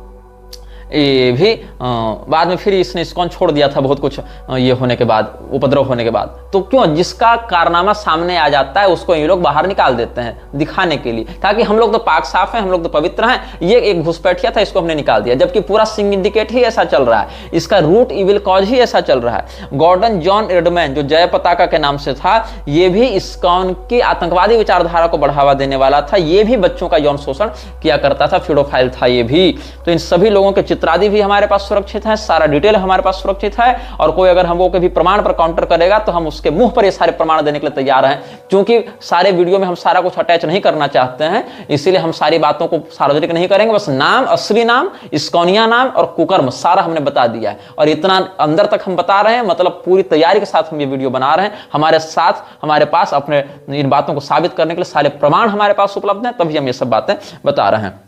ये भी बाद में फिर इसने इस्कॉन छोड़ दिया था बहुत कुछ ये होने के बाद, उपद्रव होने के बाद। तो क्यों, जिसका कारनामा सामने आ जाता है उसको ये लोग बाहर निकाल देते हैं दिखाने के लिए, ताकि हम लोग तो पाक साफ हैं, हम लोग तो पवित्र हैं, ये एक घुसपैठिया था इसको हमने निकाल दिया, जबकि पूरा सिंडिकेट ही ऐसा चल रहा है, इसका रूट इविल कॉज ही ऐसा चल रहा है। गॉर्डन जॉन एडमैन जो जय पताका के नाम से था, ये भी इस्कॉन की आतंकवादी विचारधारा को बढ़ावा देने वाला था, ये भी बच्चों का यौन शोषण किया करता था, फिडोफाइल था ये भी। तो इन सभी लोगों के चित्रादि भी हमारे पास सुरक्षित है, सारा डिटेल हमारे पास सुरक्षित है और कोई अगर हमको कभी प्रमाण पर काउंटर करेगा तो हम उसके मुंह पर ये सारे प्रमाण देने के लिए तैयार हैं। क्योंकि सारे वीडियो में हम सारा कुछ अटैच नहीं करना चाहते हैं, इसीलिए हम सारी बातों को सार्वजनिक नहीं करेंगे, बस नाम, असली नाम, इस्कॉनिया नाम और कुकर्म सारा हमने बता दिया है और इतना अंदर तक हम बता रहे हैं, मतलब पूरी तैयारी के साथ हम ये वीडियो बना रहे हैं। हमारे साथ, हमारे पास अपने इन बातों को साबित करने के लिए सारे प्रमाण हमारे पास उपलब्ध हैं, तभी हम ये सब बातें बता रहे हैं।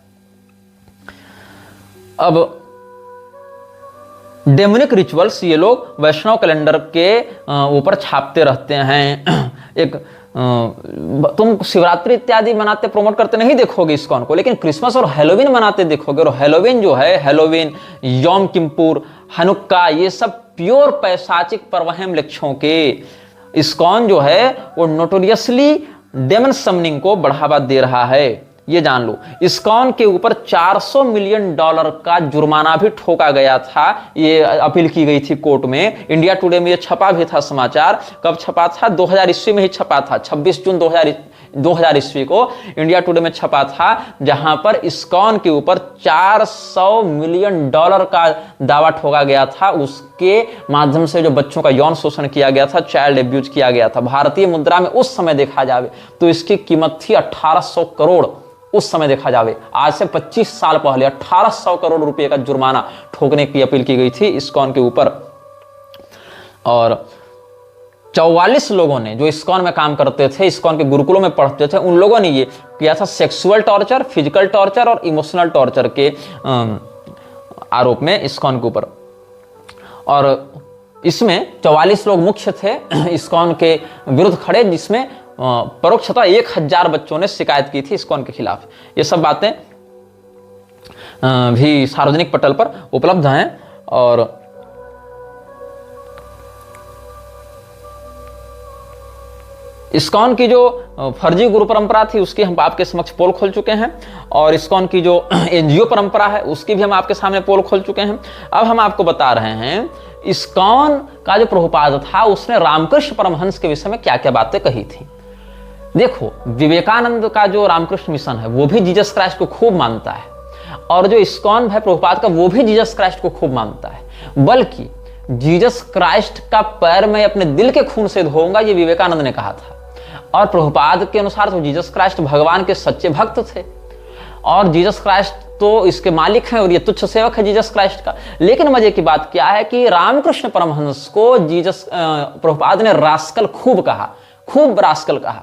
अब डेमोनिक रिचुअल्स ये लोग वैष्णव कैलेंडर के ऊपर छापते रहते हैं। एक तुम शिवरात्रि इत्यादि मनाते प्रमोट करते नहीं देखोगे इस्कॉन को, लेकिन क्रिसमस और हेलोवीन मनाते देखोगे। और हेलोवीन जो है, हेलोवीन, योम किम्पुर, हनुक्का, ये सब प्योर पैशाचिक पर्व हैं मृक्षों के। इस्कॉन जो है वो नोटोरियसली डेमन समनिंग को बढ़ावा दे रहा है, ये जान लो। इस्कॉन के ऊपर $400 मिलियन का जुर्माना भी ठोका गया था, ये अपील की गई थी कोर्ट में। इंडिया टुडे में ये छपा भी था समाचार। कब छपा था? 2000 ईस्वी में ही छपा था, 26 जून 2000 ईस्वी को इंडिया टुडे में छपा था, जहां पर इस्कॉन के ऊपर $400 मिलियन का दावा ठोका गया था। उसके माध्यम से जो बच्चों का यौन शोषण किया गया था, चाइल्ड एब्यूज किया गया था। भारतीय मुद्रा में उस समय देखा जाए तो इसकी कीमत थी 1800 करोड़। उस समय देखा जाए, आज से 25 साल पहले 1800 करोड़ रुपए का जुर्माना ठोकने की अपील की गई थी इस्कॉन के ऊपर। और 44 लोगों ने जो इस्कॉन में काम करते थे, इस्कॉन के गुरुकुलों में पढ़ते थे, उन लोगों ने ये किया था सेक्सुअल टॉर्चर, फिजिकल टॉर्चर और इमोशनल टॉर्चर के आरोप में इस्कॉन के ऊपर। और इसमें 44 लोग मुख्य थे इस्कॉन के विरुद्ध खड़े, जिसमें परोक्षतः 1000 बच्चों ने शिकायत की थी इस्कॉन के खिलाफ। ये सब बातें भी सार्वजनिक पटल पर उपलब्ध हैं। और इस्कॉन की जो फर्जी गुरु परंपरा थी उसकी हम आपके समक्ष पोल खोल चुके हैं, और इस्कॉन की जो एनजीओ परंपरा है उसकी भी हम आपके सामने पोल खोल चुके हैं। अब हम आपको बता रहे हैं इस्कॉन का जो प्रभुपाद था उसने रामकृष्ण परमहंस के विषय में क्या क्या बातें कही थी। देखो, विवेकानंद का जो रामकृष्ण मिशन है वो भी जीसस क्राइस्ट को खूब मानता है, और जो इस्कॉन है प्रभुपाद का वो भी जीसस क्राइस्ट को खूब मानता है। बल्कि जीसस क्राइस्ट का पैर मैं अपने दिल के खून से धोऊंगा, ये विवेकानंद ने कहा था। और प्रभुपाद के अनुसार तो जीसस क्राइस्ट भगवान के सच्चे भक्त थे और जीसस क्राइस्ट तो इसके मालिक हैं और ये तुच्छ सेवक है जीसस क्राइस्ट का। लेकिन मजे की बात क्या है कि रामकृष्ण परमहंस को प्रभुपाद ने रास्कल खूब कहा, खूब रास्कल कहा।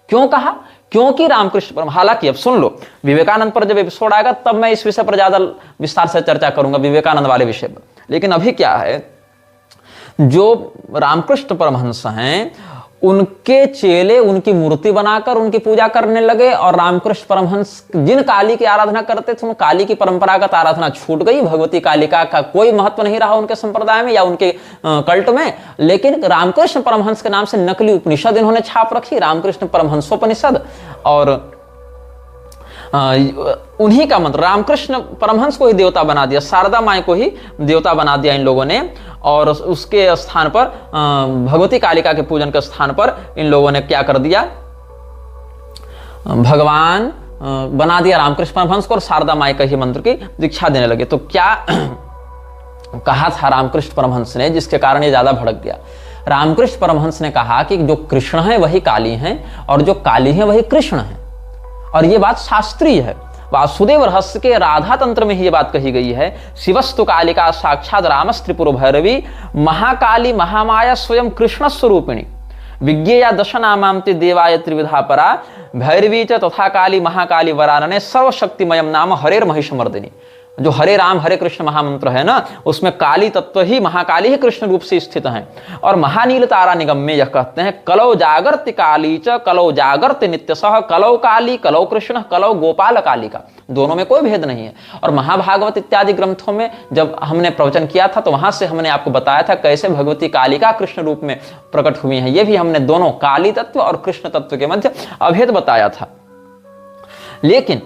क्यों कहा? क्योंकि रामकृष्ण परम, हालांकि अब सुन लो, विवेकानंद पर जब एपिसोड आएगा तब मैं इस विषय पर ज्यादा विस्तार से चर्चा करूंगा, विवेकानंद वाले विषय पर। लेकिन अभी क्या है, जो रामकृष्ण परमहंस हैं उनके चेले उनकी मूर्ति बनाकर उनकी पूजा करने लगे और रामकृष्ण परमहंस जिन काली की आराधना करते थे उन काली की परंपरागत आराधना छूट गई। भगवती कालिका का कोई महत्व नहीं रहा उनके संप्रदाय में या उनके कल्ट में। लेकिन रामकृष्ण परमहंस के नाम से नकली उपनिषद इन्होंने छाप रखी, रामकृष्ण परमहंसोपनिषद, और उन्हीं का मंत्र, रामकृष्ण परमहंस को ही देवता बना दिया, शारदा माई को ही देवता बना दिया इन लोगों ने। और उसके स्थान पर भगवती कालिका के पूजन के स्थान पर इन लोगों ने क्या कर दिया, भगवान बना दिया रामकृष्ण परमहंस को और शारदा माई का ही मंत्र की दीक्षा देने लगे। तो क्या कहा था रामकृष्ण परमहंस ने जिसके कारण ये ज्यादा भड़क गया? रामकृष्ण परमहंस ने कहा कि जो कृष्ण है वही काली है और जो काली है वही कृष्ण है, और ये बात शास्त्रीय है। वासुदेव रहस्य के राधा तंत्र में ही ये बात कही गई है, शिवस्तु कालिका साक्षात रामस त्रिपुर भैरवी महाकाली महामाया स्वयं कृष्ण स्वरूपिणी विज्ञेया दशनामांति देवाय त्रिविधा परा भैरवी च तथा काली महाकाली वरानने सर्वशक्तिमयम नाम हरेर महिषमर्दिनी। जो हरे राम हरे कृष्ण महामंत्र है ना, उसमें काली तत्व ही महाकाली ही कृष्ण रूप से स्थित हैं। और महानील तारा निगम में यह कहते हैं, कलौ जागर्ति काली च कलौ जागर्ति नित्यसह कलौ काली कलौ कृष्ण कलौ गोपाल कालिका। दोनों में कोई भेद नहीं है। और महाभागवत इत्यादि ग्रंथों में जब हमने प्रवचन किया था तो वहां से हमने आपको बताया था कैसे भगवती कालिका कृष्ण रूप में प्रकट हुई है। ये भी हमने दोनों काली तत्व और कृष्ण तत्व के मध्य अभेद बताया था। लेकिन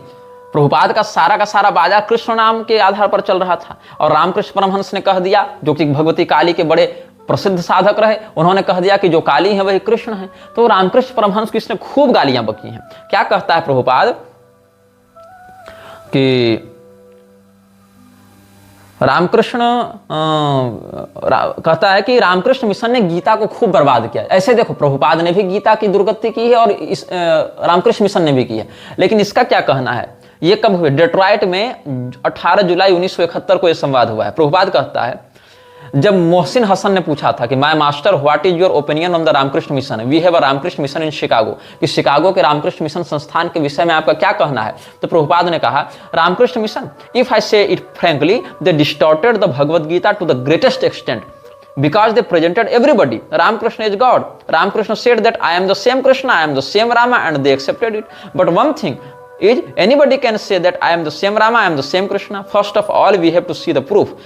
प्रभुपाद का सारा बाजा कृष्ण नाम के आधार पर चल रहा था और रामकृष्ण परमहंस ने कह दिया, जो कि भगवती काली के बड़े प्रसिद्ध साधक रहे, उन्होंने कह दिया कि जो काली है वही कृष्ण है। तो रामकृष्ण परमहंस की इसने खूब गालियां बकी हैं। क्या कहता है प्रभुपाद कि कहता है कि रामकृष्ण मिशन ने गीता को खूब बर्बाद किया। ऐसे देखो, प्रभुपाद ने भी गीता की दुर्गति की है और इस रामकृष्ण मिशन ने भी की है। लेकिन इसका क्या कहना है? ये कब हुए? डेट्रॉइट में 18 जुलाई 1971 को यह संवाद हुआ है। प्रभुपाद कहता है, जब मोहसिन हसन ने पूछा था कि my master what is your opinion on the Ramakrishna mission, we have a Ramakrishna Mission in Chicago, कि शिकागो के रामकृष्ण मिशन संस्थान के विषय में आपका क्या कहना है? तो प्रभुपाद ने कहा, Ramakrishna mission, if I say it frankly, they distorted the Bhagavad Gita to the greatest extent because they presented everybody Ramakrishna is God. Ramakrishna said that I am the same Krishna, I am the same Rama, and they accepted it. But one thing is, anybody can say that I am the same Rama, I am the same Krishna. First of all, we have to see the proof.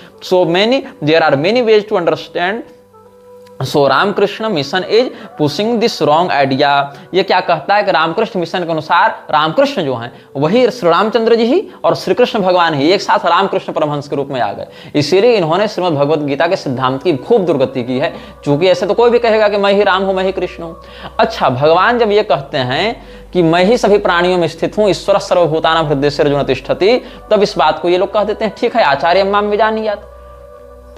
There are many ways to understand. So Ramakrishna Mission is pushing this wrong idea. ये क्या कहता है कि Ramakrishna Mission के अनुसार रामकृष्ण जो हैं वही श्री रामचंद्र जी ही और श्री कृष्ण भगवान ही एक साथ रामकृष्ण परमहंस के रूप में आ गए। इसीलिए इन्होंने श्रीमद् भगवत गीता के सिद्धांत की खूब दुर्गति की है। चूंकि ऐसे तो कोई भी कहेगा कि मैं ही राम हूं, मैं ही कृष्ण हूं। अच्छा, भगवान जब ये कहते हैं कि मैं ही सभी प्राणियों में स्थित हूं, ईश्वर सर्वभूतानां हृदयेषु अर्जुन तिष्ठति, तब इस बात को ये लोग कह देते हैं, ठीक है, आचार्य माम विजानीयात्,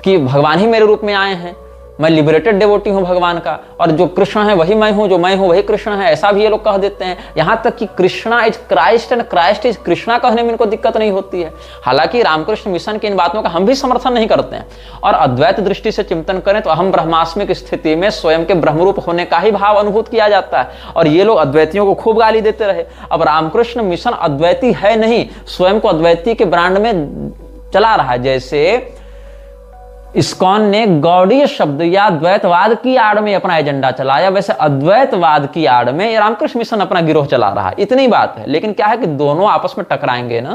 कि भगवान ही मेरे रूप में आए हैं, मैं लिबरेटेड डिवोटी हूं भगवान का, और जो कृष्ण है वही मैं हूं, जो मैं हूं वही कृष्ण है, ऐसा भी ये लोग कह देते हैं। यहां तक कि Krishna is Christ and Christ is Krishna कहने में इनको दिक्कत नहीं होती है। हालांकि रामकृष्ण मिशन की इन बातों का हम भी समर्थन नहीं करते हैं। और अद्वैत दृष्टि से चिंतन करें तो अहम ब्रह्मास्मिक स्थिति में स्वयं के ब्रह्मरूप होने का ही भाव अनुभूत किया जाता है। और ये लोग अद्वैतियों को खूब गाली देते रहे। अब रामकृष्ण मिशन अद्वैती है नहीं, स्वयं को अद्वैती के ब्रांड में चला रहा है। जैसे इस्कॉन ने गौड़ीय शब्द या द्वैतवाद की आड़ में अपना एजेंडा चलाया, वैसे अद्वैतवाद की आड़ में रामकृष्ण मिशन अपना गिरोह चला रहा है। इतनी बात है। लेकिन क्या है कि दोनों आपस में टकराएंगे ना,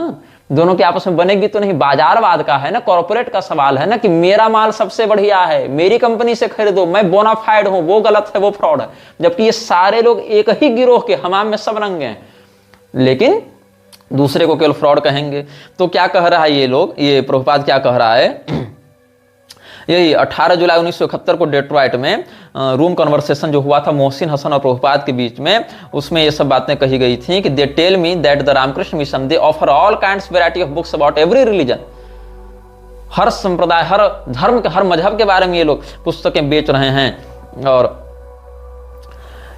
दोनों के आपस में बनेगी तो नहीं। बाजारवाद का है ना, कॉर्पोरेट का सवाल है ना, कि मेरा माल सबसे बढ़िया है, मेरी कंपनी से खरीदो, मैं बोनाफाइड हूं, वो गलत है, वो फ्रॉड है। जबकि ये सारे लोग एक ही गिरोह के हमाम में सब रंगे हैं, लेकिन दूसरे को केवल फ्रॉड कहेंगे। तो क्या कह रहा है ये लोग, ये प्रभुपाद क्या कह रहा है, यही 18 जुलाई 1971 को डेट्रॉइट में रूम कन्वर्सेशन जो हुआ था मोहसिन हसन और प्रभुपाद के बीच में, उसमें ये सब बातें कही गई थी कि they tell me that the Ramakrishna Mission they offer all kinds variety of books about every religion. हर संप्रदाय, हर धर्म के, हर मजहब के बारे में ये लोग पुस्तकें बेच रहे हैं। और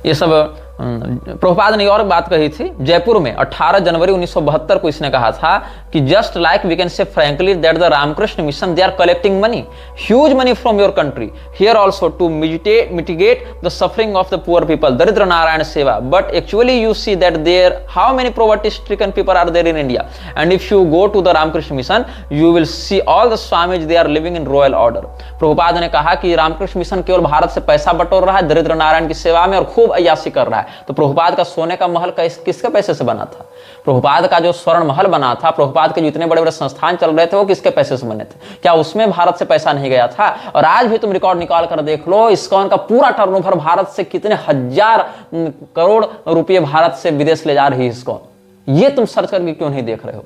ये सब प्रभुपाद ने और बात कही थी जयपुर में 18 जनवरी 1972 को। इसने कहा था कि just like we can say frankly that the Ramakrishna Mission they are collecting money, huge money from your country here also to mitigate the suffering of the poor people, दरिद्र नारायण सेवा, but actually you see that there how many poverty stricken people are there in India, and if you go to the Ramakrishna Mission you will see all the swamis they are living in royal order. Prabhupada ने कहा कि Ramakrishna mission केवल भारत से पैसा बटोर रहा है दरिद्र नारायण की सेवा में और खूब अय्यासी कर रहा है। तो प्रभुपाद का सोने का महल किसके पैसे से बना था? प्रभुपाद का जो स्वर्ण महल बना था, प्रभुपाद के जितने बड़े बड़े संस्थान चल रहे थे वो किसके पैसे से बने थे? क्या उसमें भारत से पैसा नहीं गया था? और आज भी तुम रिकॉर्ड निकाल कर देख लो, इस्कॉन का पूरा टर्नओवर भारत से कितने हजार करोड़ रुपए भारत से विदेश ले जा रही है इस्कॉन। ये तुम सर्च करके क्यों नहीं देख रहे हो?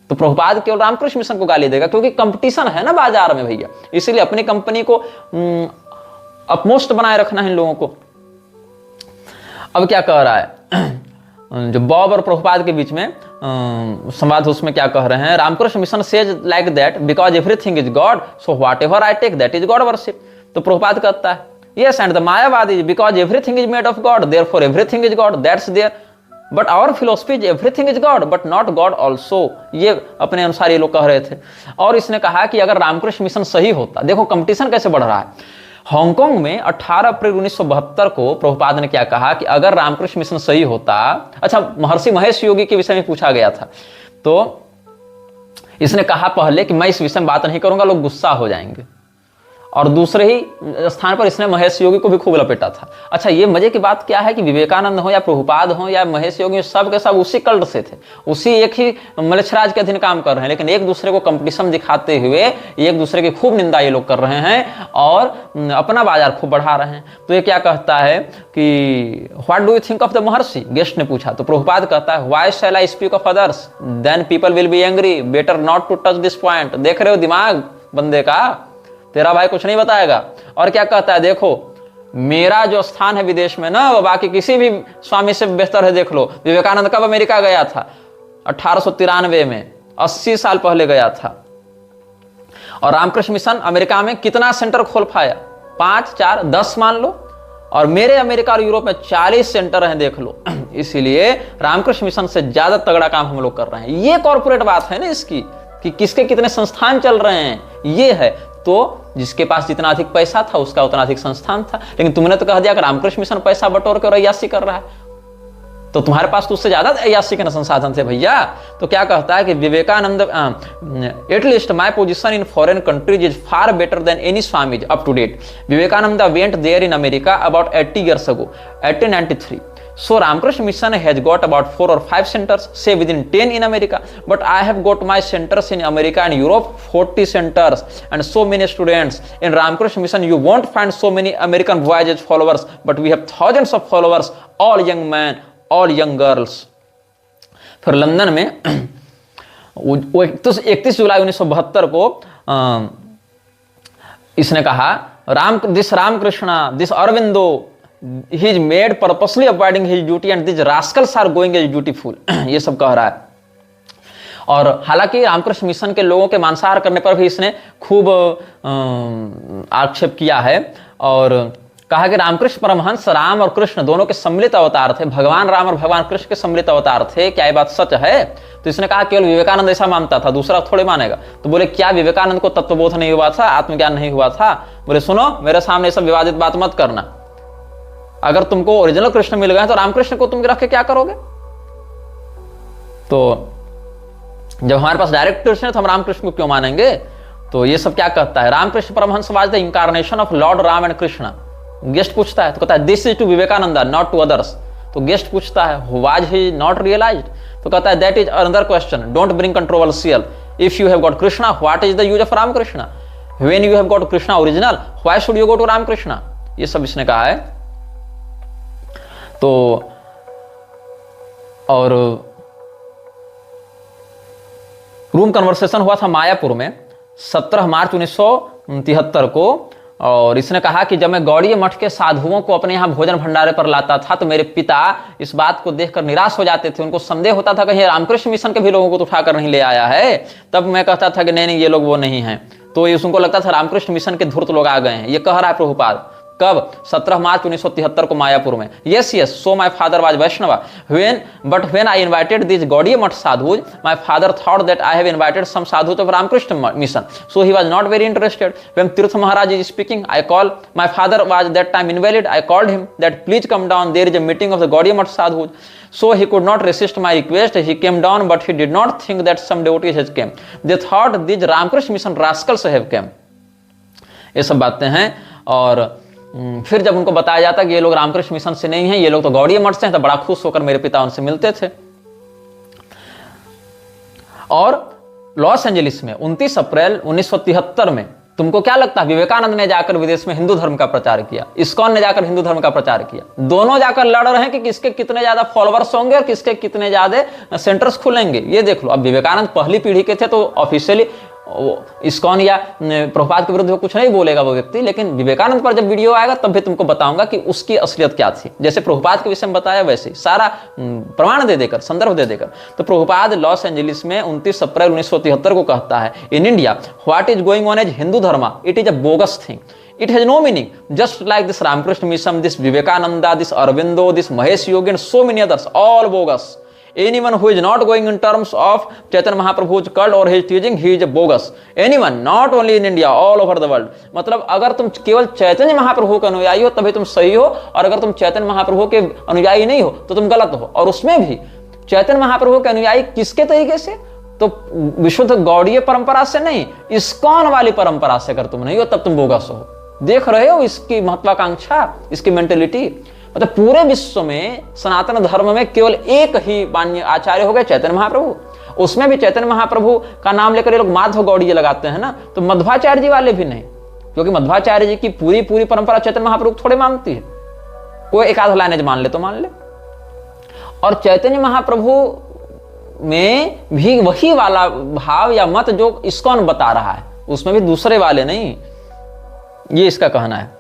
तो प्रभुपाद केवल रामकृष्ण मिशन को गाली देगा क्योंकि कंपटीशन है ना बाजार में भैया, इसीलिए अपनी कंपनी को अपमोस्ट बनाए रखना है इन लोगों को। अब क्या कह रहा है जो बॉब और प्रभुपाद के बीच में संवाद, उसमें क्या कह रहे हैं? Ramakrishna Mission says like that because everything is God so whatever I take that is God worship. तो प्रभुपाद कहता है yes and the Mayavada is because everything is made of God therefore everything is God that's there, but our philosophy is everything is God but not God also. ये अपने अनुसार ये लोग कह रहे थे। और इसने कहा कि अगर रामकृष्ण मिशन सही होता, देखो कंपटीशन कैसे बढ़ रहा है। हांगकांग में 18 अप्रैल 1972 को प्रभुपाद ने क्या कहा कि अगर रामकृष्ण मिशन सही होता, अच्छा महर्षि महेश योगी के विषय में पूछा गया था, तो इसने कहा पहले कि मैं इस विषय में बात नहीं करूंगा, लोग गुस्सा हो जाएंगे। और दूसरे ही स्थान पर इसने महेश योगी को भी खूब लपेटा था। अच्छा ये मजे की बात क्या है कि विवेकानंद हो या प्रभुपाद हो या महेश योगी, सब के सब उसी कल्ट से थे, उसी एक ही मलेच्छराज के अधीन काम कर रहे हैं, लेकिन एक दूसरे को कंपटीशन दिखाते हुए एक दूसरे की खूब निंदा ये लोग कर रहे हैं और अपना बाजार खूब बढ़ा रहे हैं। तो ये क्या कहता है कि what do you think of the Maharshi, guest ने पूछा। तो प्रभुपाद कहता है why shall I speak of others then people will be angry, better not to touch this point. देख रहे हो दिमाग बंदे का, तेरा भाई कुछ नहीं बताएगा। और क्या कहता है, देखो मेरा जो स्थान है विदेश में ना वो बाकी किसी भी स्वामी से बेहतर है। देख लो विवेकानंद कब अमेरिका गया था? 1893 में, 80 साल पहले गया था। और रामकृष्ण मिशन अमेरिका में कितना सेंटर खोल पाया? 5, 4, 10 मान लो। और मेरे अमेरिका और यूरोप में 40 सेंटर हैं, देख लो। इसीलिए रामकृष्ण मिशन से ज्यादा तगड़ा काम हम लोग कर रहे हैं। ये कॉर्पोरेट बात है ना इसकी, कि किसके कितने संस्थान चल रहे हैं, ये है। तो जिसके पास जितना अधिक पैसा था उसका उतना अधिक संस्थान था। लेकिन तुमने तो कह दिया कि रामकृष्ण मिशन पैसा बटोर कर अय्यासी कर रहा है, तो तुम्हारे पास तो उससे ज्यादा अय्यासी के संसाधन थे भैया। तो क्या कहता है कि Vivekananda at least my position in foreign countries is far better than any swamis up to date. Vivekananda went there in America about 80 years ago, 1893. So Ramakrishna Mission has got about 4 or 5 centers, say within 10 in America. But I have got my centers in America and Europe, 40 centers and so many students. In Ramakrishna Mission, you won't find so many American Voyages followers, but we have thousands of followers, all young men, all young girls. फिर London में 31 जुलाई 1972 को इसने कहा this Ramakrishna, this Aurobindo, he is made purposely avoiding his duty and these rascals are going as dutiful. ये सब कह रहा है। और हालांकि रामकृष्ण मिशन के लोगों के मांसाहार करने पर भी इसने खूब आक्षेप किया है और कहा कि रामकृष्ण परमहंस राम और कृष्ण दोनों के सम्मिलित अवतार थे, भगवान राम और भगवान कृष्ण के सम्मिलित अवतार थे। क्या ये बात सच है? तो इसने कहा केवल विवेकानंद ऐसा मानता था, दूसरा थोड़े मानेगा। तो बोले क्या विवेकानंद को तत्वबोध नहीं हुआ था, आत्मज्ञान नहीं हुआ था? बोले सुनो मेरे सामने सब विवादित बात मत करना। अगर तुमको ओरिजिनल कृष्ण मिल गए तो रामकृष्ण को तुम रख के क्या करोगे? तो जब हमारे पास डायरेक्ट कृष्ण है तो हम रामकृष्ण को क्यों मानेंगे? तो ये सब क्या कहता है, Ramakrishna Paramahamsa was the incarnation of Lord Ram and Krishna. Guest पूछता है तो कहता है this is to Vivekananda not to others. तो गेस्ट पूछता है वाज ही नॉट रियलाइज्ड? तो कहता है that is another question, don't bring controversial. If you have got Krishna what is the use of Ramakrishna? When you have got Krishna original why should you go to Ramakrishna? ये सब इसने कहा है। तो और रूम कन्वर्सेशन हुआ था मायापुर में 17 मार्च 1973 को। और इसने कहा कि जब मैं गौड़ीय मठ के साधुओं को अपने यहाँ भोजन भंडारे पर लाता था तो मेरे पिता इस बात को देखकर निराश हो जाते थे। उनको संदेह होता था कहीं रामकृष्ण मिशन के भी लोगों को तो उठाकर नहीं ले आया है। तब मैं कहता था कि नहीं ये लोग वो नहीं हैं। तो ये उनको लगता था रामकृष्ण मिशन के धूर्त लोग आ गए हैं, ये कह रहा है प्रभुपाद। कब? 17 मार्च 1973 को मायापुर में। Yes yes, so my father was Vaishnava when I invited this Gaudiya Math sadhus my father thought that I have invited some sadhus of Ramakrishna Mission, so he was not very interested. When Tirtha Maharaj is speaking I call, my father was that time invalid, I called him that please come down, there is a meeting of the Gaudiya Math sadhus. So he could not resist my request. He came down, but he did not think that some devotees had came. They thought these Ramakrishna Mission rascals have come. ये सब बातें हैं। और फिर जब उनको बताया जाता कि ये लोग रामकृष्ण मिशन से नहीं हैं, ये लोग तो गौड़ीय मठ से हैं, तो बड़ा खुश होकर मेरे पिता उनसे मिलते थे। और लॉस एंजलिस में 29 अप्रैल 1973 में तुमको क्या लगता है, विवेकानंद ने जाकर विदेश में हिंदू धर्म का प्रचार किया, इस्कॉन ने जाकर हिंदू धर्म का प्रचार किया। दोनों जाकर लड़ रहे हैं कि किसके कितने ज्यादा फॉलोअर्स होंगे और किसके कितने ज्यादा सेंटर्स खुलेंगे। ये देख लो, अब विवेकानंद पहली पीढ़ी के थे तो ऑफिशियली इस्कॉन या प्रभुपाद के विरुद्ध कुछ नहीं बोलेगा वो व्यक्ति, लेकिन विवेकानंद पर जब वीडियो आएगा तब भी तुमको बताऊंगा कि उसकी असलियत क्या थी। जैसे प्रभुपाद के विषय में बताया वैसे सारा प्रमाण दे देकर, संदर्भ दे देकर। तो प्रभुपाद लॉस एंजलिस में 29 अप्रैल 1973 को कहता है, in India what is going on as Hindu dharma, it is a bogus thing, it has no meaning, just like this Ramakrishna Mission, this Vivekananda, this Aurobindo, this Mahesh Yogi and so many others, all bogus. Anyone who is not going in terms of Chaitanya Mahaprabhu's cult or his teaching, he is a bogus. Anyone, not only in India, all over the world. मतलब अगर तुम केवल चैतन्य महाप्रभु के अनुयायी हो तभी तुम सही हो, और अगर तुम चैतन्य महाप्रभु के अनुयायी नहीं हो तो तुम गलत हो। और उसमें भी चैतन्य महाप्रभु के अनुयायी किसके तरीके से? तो विशुद्ध गौड़ीय परंपरा से नहीं, इस्कॉन वाली परंपरा से अगर तुम नहीं हो तब तुम बोगस हो। देख रहे हो इसकी महत्वाकांक्षा, इसकी मेंटेलिटी। मतलब पूरे विश्व में सनातन धर्म में केवल एक ही मान्य आचार्य हो गए, चैतन्य महाप्रभु। उसमें भी चैतन्य महाप्रभु का नाम लेकर ये लोग माधव गौड़ीय लगाते हैं ना, तो मध्वाचार्य जी वाले भी नहीं, क्योंकि मध्वाचार्य जी की पूरी परंपरा चैतन्य महाप्रभु थोड़े मानती है। कोई एक आध लाइनेज मान ले तो मान ले। और चैतन्य महाप्रभु में भी वही वाला भाव या मत जो इस्कॉन बता रहा है, उसमें भी दूसरे वाले नहीं, ये इसका कहना है।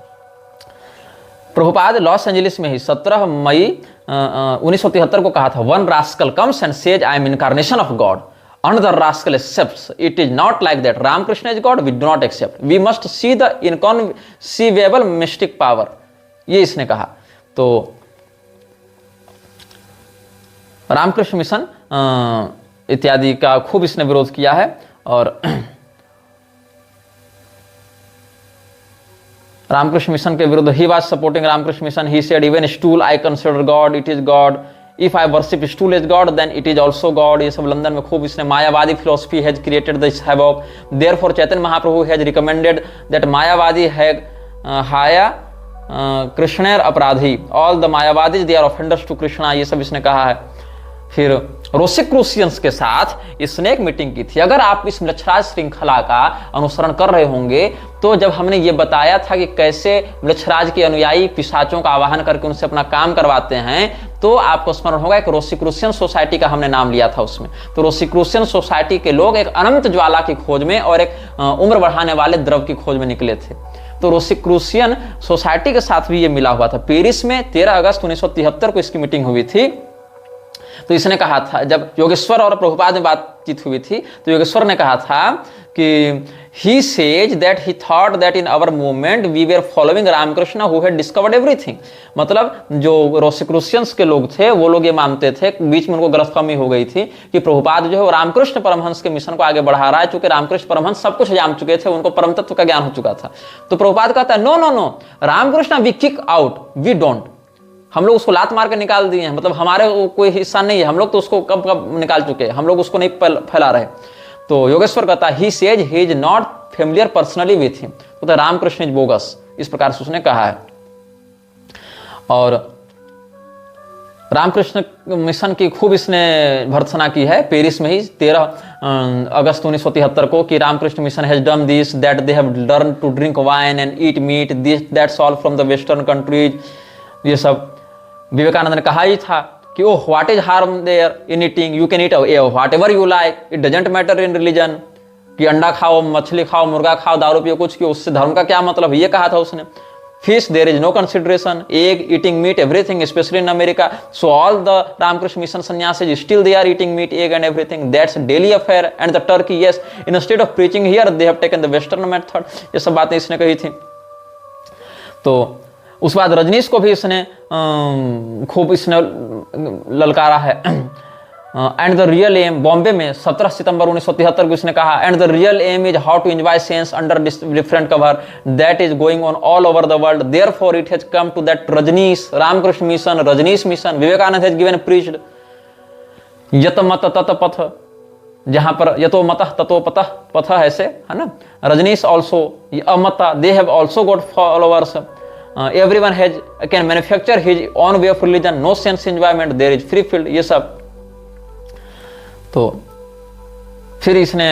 प्रभुपाद लॉस एंजलिस में ही 17 मई 1973 को कहा था, one rascal comes and says I am incarnation of God, another rascal accepts, it is not like that, Ramakrishna is God, we do not accept, we must see the inconceivable mystic power, ये इसने कहा। तो Ramakrishna mission इत्यादि का खूब इसने विरोध किया है। और रामकृष्ण मिशन के विरुद्ध, he was supporting Ramakrishna Mission, he said even stool I consider God, it is God, if I worship stool is God then it is also God. ये सब लंदन में खूब इसने Mayavadi philosophy has created this havoc, therefore Chaitanya Mahaprabhu has recommended that Mayavadi हैव हाया कृष्णेर अपराधी, all the Mayavadis they are offenders to Krishna, ये सब इसने कहा है। फिर रोसिक्रूसियंस के साथ इसने एक मीटिंग की थी। अगर आप इस मृच्छराज श्रृंखला का अनुसरण कर रहे होंगे तो जब हमने ये बताया था कि कैसे मृच्छराज के अनुयायी पिशाचों का आवाहन करके उनसे अपना काम करवाते हैं, तो आपको स्मरण होगा एक रोसिक्रूसियन सोसाइटी का हमने नाम लिया था उसमें। तो रोसिक्रूसियन सोसाइटी के लोग एक अनंत ज्वाला की खोज में और एक उम्र बढ़ाने वाले द्रव की खोज में निकले थे। तो रोसिक्रूसियन सोसाइटी के साथ भी ये मिला हुआ था। पेरिस में 13 अगस्त 1973 को इसकी मीटिंग हुई थी। तो इसने कहा था, जब योगेश्वर और प्रभुपाद में बातचीत हुई थी तो योगेश्वर ने कहा था कि he says that he thought that in our movement we were following Ramakrishna who had discovered everything। मतलब जो रोसिक्रूसियंस के लोग थे वो लोग ये मानते थे, बीच में उनको गलतफहमी हो गई थी कि प्रभुपाद जो है वो रामकृष्ण परमहंस के मिशन को आगे बढ़ा रहा है, क्योंकि रामकृष्ण परमहंस सब कुछ जान चुके थे, उनको परम तत्व का ज्ञान हो चुका था। तो प्रभुपाद कहता है no no no, Ramakrishna we kick out, we don't, हम लोग उसको लात मार के निकाल दिए हैं, मतलब हमारे कोई हिस्सा नहीं है, हम लोग तो उसको कब कब निकाल चुके हैं, हम लोग उसको नहीं फैला रहे। तो योगेश्वर कहता है he says he is not familiar personally with him, तो रामकृष्ण इज बोगस, इस प्रकार से उसने कहा है। और रामकृष्ण मिशन की खूब इसने भर्त्सना की है पेरिस में ही 13 अगस्त 1973 को कि Ramakrishna Mission has done this, that they have learn to drink wine and eat meat, this that's all from the western countries. ये सब विवेकानंद ने कहा ही था कि oh what is harm there in eating, you can eat whatever you like, it doesn't matter in religion, कि अंडा खाओ, मछली खाओ, मुर्गा खाओ, दारू पियो, कुछ कियो, उससे धर्म का क्या मतलब, ये कहा था उसने। fish there is no consideration, egg, eating meat, everything, especially in America. So all the Ramakrishna Mission sannyasis still they are eating meat, egg and everything. That's a daily affair. And the Turkey, yes, instead of preaching here they have taken the Western method. ये सब बातें इसने कही थी। तो उस बाद रजनीश को भी इसने खूब इसने ललकारा है। And the real aim, Bombay में 17 सितंबर 1973 को इसने कहा, and the real aim is how to enjoy science under different cover that is going on all over the world, therefore it has come to that Rajneesh Ramakrishna Mission, Rajneesh Mission Vivekananda has given preached यत मत तत पथ, जहां पर यतो मतः ततो पतः पथ ऐसे है ना, रजनीश ऑल्सो अमता, they have also got followers, everyone has can manufacture his own way of religion, no sense enjoyment, there is free field, ये सब। तो फिर इसने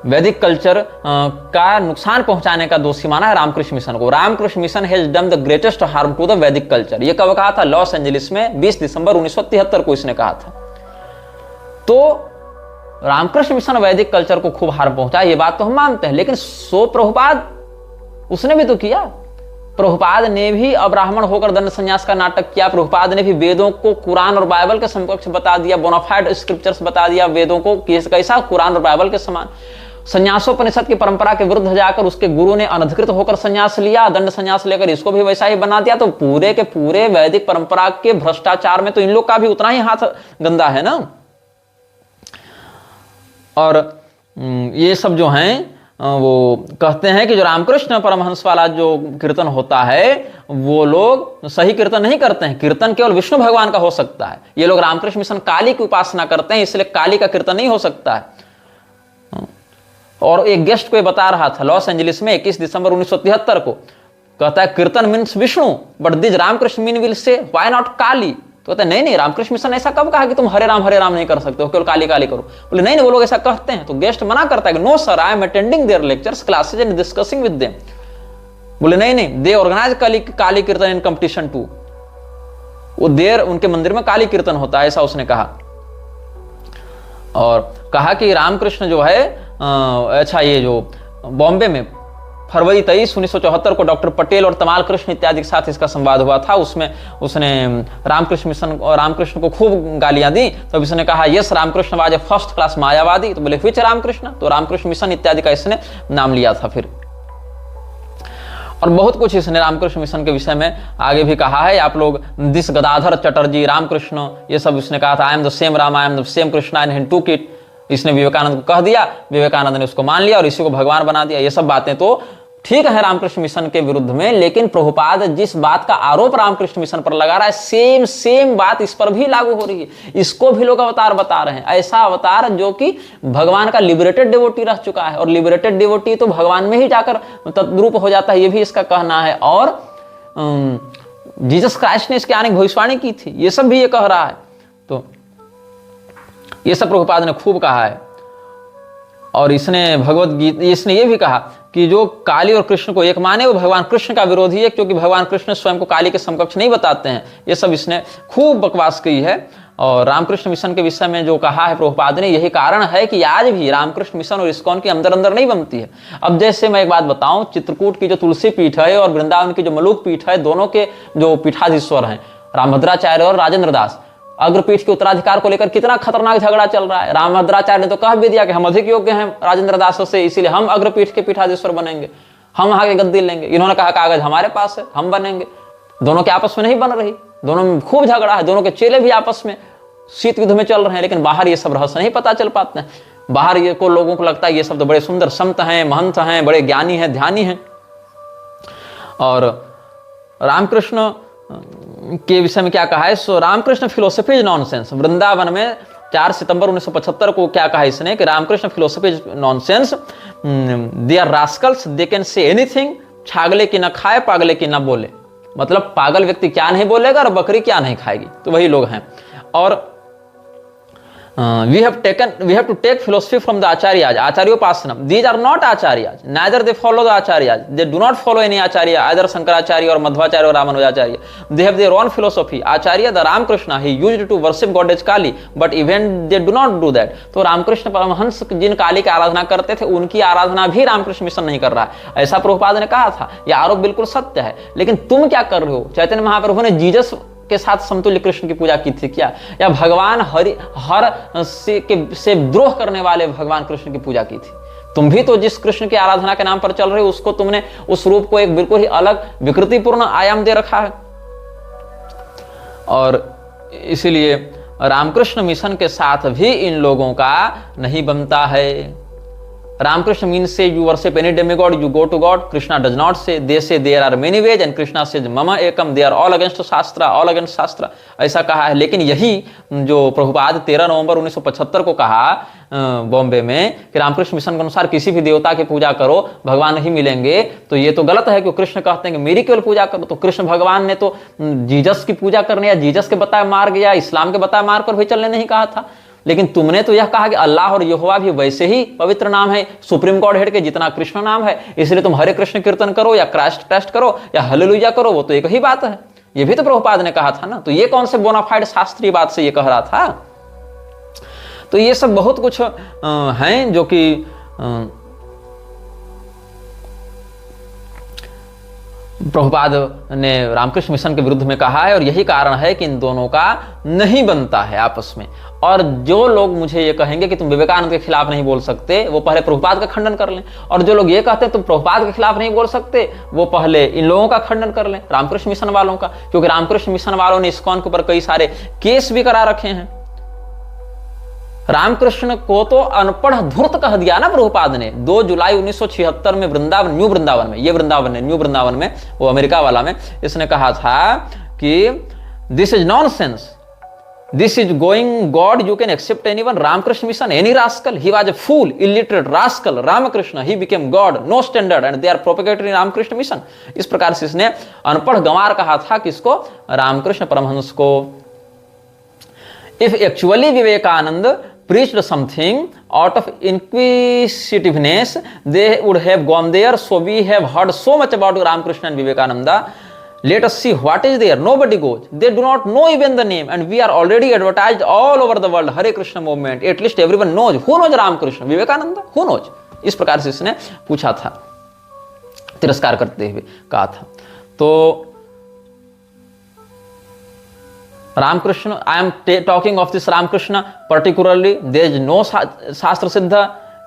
वैदिक कल्चर का नुकसान पहुंचाने का दोषी माना है रामकृष्ण मिशन को। Ramakrishna Mission has done the greatest harm to the Vedic culture, ये कब कहा था? लॉस एंजलिस में 20 दिसंबर 1973 को इसने कहा था। तो रामकृष्ण मिशन वैदिक कल्चर को खूब हार्म पहुंचा, ये बात तो हम मानते हैं, लेकिन सो प्रभुपाद उसने भी तो किया। प्रभुपाद ने भी अब्राह्मण होकर दंड संन्यास का नाटक किया। प्रभुपाद ने भी वेदों को कुरान और बाइबल के समकक्ष बता दिया, बोनाफाइड स्क्रिप्चर्स बता दिया वेदों को कैसा कुरान और बाइबल के समान। संन्यासोपनिषद की परंपरा के विरुद्ध जाकर उसके गुरु ने अनधिकृत होकर संन्यास लिया, दंड संन्यास लेकर इसको भी वैसा ही बना दिया। तो पूरे के पूरे वैदिक परंपरा के भ्रष्टाचार में तो इन लोग का भी उतना ही हाथ गंदा है ना। और ये सब जो हैं वो कहते हैं कि जो रामकृष्ण परमहंस वाला जो कीर्तन होता है वो लोग सही कीर्तन नहीं करते हैं, कीर्तन केवल विष्णु भगवान का हो सकता है। ये लोग रामकृष्ण मिशन काली की उपासना करते हैं, इसलिए काली का कीर्तन नहीं हो सकता है। और एक गेस्ट को ये बता रहा था लॉस एंजलिस में 21 दिसंबर 1973 को, कहता है kirtan means Vishnu but this Ramakrishna mean will say why not Kali. तो कहते हैं नहीं रामकृष्ण मिशन ऐसा कब कहा कि तुम हरे राम नहीं कर सकते हो, केवल काली काली करो। बोले नहीं वो लोग ऐसा कहते हैं। तो गेस्ट मना करता है कि no sir, I am attending their lectures classes and discussing with them. बोले नहीं दे ऑर्गेनाइज काली कीर्तन इन कंपटीशन टू, वो देर उनके मंदिर में काली कीर्तन होता है, ऐसा उसने कहा। और कहा कि रामकृष्ण जो है अच्छा ये जो बॉम्बे में फरवरी 23, 1974 को डॉक्टर पटेल और तमाल कृष्ण इत्यादि के साथ इसका संवाद हुआ था। उसमें उसने रामकृष्ण मिशन और रामकृष्ण को खूब गालियां दी। तो इसने कहा yes Ramakrishna was a first class Mayavadi. तो बोले व्हिच रामकृष्ण? तो रामकृष्ण मिशन इत्यादि का इसने नाम लिया था फिर। और बहुत कुछ इसने रामकृष्ण मिशन के विषय में आगे भी कहा है। आप लोग दिस गदाधर चटर्जी रामकृष्ण ये सब इसने कहा था, I am the same Ram, I am the same Krishna and he टूक इट। इसने विवेकानंद को कह दिया, विवेकानंद ने उसको मान लिया और इसी को भगवान बना दिया। ये सब बातें तो ठीक है रामकृष्ण मिशन के विरुद्ध में, लेकिन प्रभुपाद जिस बात का आरोप रामकृष्ण मिशन पर लगा रहा है सेम बात इस पर भी लागू हो रही है। इसको भी लोग अवतार बता रहे हैं, ऐसा अवतार जो कि भगवान का लिबरेटेड डिवोटी रह चुका है। और लिबरेटेड डिवोटी तो भगवान में ही जाकर तद्रूप हो जाता है, ये भी इसका कहना है। और जीसस क्राइस्ट ने इसके आने की भविष्यवाणी की थी, ये सब भी ये कह रहा है। तो ये सब प्रभुपाद ने खूब कहा है। और इसने भगवत गीता इसने ये भी कहा कि जो काली और कृष्ण को एक माने वो भगवान कृष्ण का विरोधी है, क्योंकि भगवान कृष्ण स्वयं को काली के समकक्ष नहीं बताते हैं। ये सब इसने खूब बकवास की है। और रामकृष्ण मिशन के विषय में जो कहा है प्रभुपाद ने, यही कारण है कि आज भी रामकृष्ण मिशन और इस्कॉन की अंदर नहीं बनती है। अब जैसे मैं एक बात बताऊं, चित्रकूट की जो तुलसी पीठ है और वृंदावन की जो मलुक पीठ है, दोनों के जो पीठाधीश्वर हैं रामभद्राचार्य और राजेंद्र दास, अग्रपीठ के उत्तराधिकार को लेकर कितना खतरनाक झगड़ा चल रहा है। रामभद्राचार्य ने तो कह भी दिया कि हम अधिक योग्य हैं राजेंद्र दास से, इसीलिए हम अग्रपीठ के पीठाधीश्वर बनेंगे, हम वहां के गद्दी लेंगे। इन्होंने कहा कागज हमारे पास है, हम बनेंगे। दोनों के आपस में नहीं बन रही, दोनों में खूब झगड़ा है। दोनों के चेले भी आपस में शीत युद्ध में चल रहे हैं, लेकिन बाहर ये सब रहस्य नहीं पता चल पाते हैं। बाहर ये को लोगों को लगता है ये सब तो बड़े सुंदर संत हैं, महंत हैं, बड़े ज्ञानी हैं, ध्यानी हैं। और रामकृष्ण के विषय में क्या कहा है? So Ramakrishna philosophy is nonsense. Vrindavan में 4 सितंबर 1975 को क्या कहा इसने कि Ramakrishna philosophy is nonsense, they are rascals, they can say anything, छागले की ना खाए पागले की ना बोले। मतलब पागल व्यक्ति क्या नहीं बोलेगा और बकरी क्या नहीं खाएगी, तो वही लोग हैं। और we have to take philosophy from the acharyas, Acharyopasanam. These are not acharyas, neither they follow the acharyas. They do not follow any acharya, either Shankaracharya or Madhvacharya or Ramanujacharya. They have their own philosophy. Acharya, the Ramakrishna, he used to worship goddess Kali, but even they do not do that. तो रामकृष्ण परमहंस जिन काली की आराधना करते थे, उनकी आराधना भी Ramakrishna mission नहीं कर रहा है, ऐसा प्रभुपाद ने कहा था। यह आरोप बिल्कुल सत्य है। लेकिन तुम क्या कर रहे हो? चैतन्य महाप्रभु ने जीसस के साथ समतुल्य कृष्ण की पूजा की थी क्या? या भगवान हर से द्रोह करने वाले भगवान कृष्ण की पूजा की थी? तुम भी तो जिस कृष्ण की आराधना के नाम पर चल रहे हो, उसको तुमने उस रूप को एक बिल्कुल ही अलग विकृतिपूर्ण आयाम दे रखा है। और इसीलिए रामकृष्ण मिशन के साथ भी इन लोगों का नहीं बनता है। Ramakrishna means say you worship any demigod, you go to God. Krishna does not say. They say there are many ways and Krishna says mama ekam. They are all against Shastra, all against Shastra. ऐसा कहा है। लेकिन यही जो प्रभुपाद 13 नवंबर 1975 को कहा बॉम्बे में कि रामकृष्ण मिशन के अनुसार किसी भी देवता की पूजा करो, भगवान नहीं मिलेंगे, तो ये तो गलत है। क्योंकि कृष्ण कहते हैं कि मेरी केवल पूजा करो। तो कृष्ण भगवान ने तो जीसस की पूजा करने या जीसस के बताए मार्ग या इस्लाम के बताए मार्ग पर भी चलने नहीं कहा था। लेकिन तुमने तो यह कहा कि अल्लाह और यहोवा भी वैसे ही पवित्र नाम है सुप्रीम गॉड हेड के जितना कृष्ण नाम है, इसलिए तुम हरे कृष्ण कीर्तन करो या क्राइस्ट करो या हालेलुया करो, वो तो एक ही बात है। ये भी तो प्रभुपाद ने कहा था ना। तो ये कौन से बोनाफाइड शास्त्रीय बात से ये कह रहा था? तो ये सब बहुत कुछ हैं जो कि प्रभुपाद ने रामकृष्ण मिशन के विरुद्ध में कहा है। और यही कारण है कि इन दोनों का नहीं बनता है आपस में। और जो लोग मुझे ये कहेंगे कि तुम विवेकानंद के खिलाफ नहीं बोल सकते, वो पहले प्रभुपाद का खंडन कर लें। और जो लोग ये कहते हैं तुम प्रभुपाद के खिलाफ नहीं बोल सकते, वो पहले इन लोगों का खंडन कर लें, रामकृष्ण मिशन वालों का। क्योंकि रामकृष्ण मिशन वालों ने इस्कॉन के ऊपर कई सारे केस भी करा रखे हैं। रामकृष्ण को तो अनपढ़ धूर्त कह दिया ना प्रभुपाद ने। 2 जुलाई 1976 में वृंदावन, न्यू वृंदावन में, ये वृंदावन है, न्यू वृंदावन में, वो अमेरिका वाला में, इसने कहा था कि this is nonsense, this is going god, you can accept anyone, Ramakrishna mission any rascal, he was a fool, illiterate rascal, Ramakrishna he became god, no standard and they are propagated in Ramakrishna mission. इस प्रकार से इसने अनपढ़ गंवार कहा था किसको? रामकृष्ण परमहंस को। If actually Vivekananda preached something out of inquisitiveness, they would have gone there. So we have heard so much about Ramakrishna and Vivekananda. Let us see what is there. Nobody goes. They do not know even the name, and we are already advertised all over the world. Hare Krishna movement. At least everyone knows. Who knows Ramakrishna? Vivekananda? Who knows? इस प्रकार से इसने पूछा था, तिरस्कार करते हुए कहा था। तो Ramakrishna, I am talking of this Ramakrishna particularly. There is no शास्त्र सिद्ध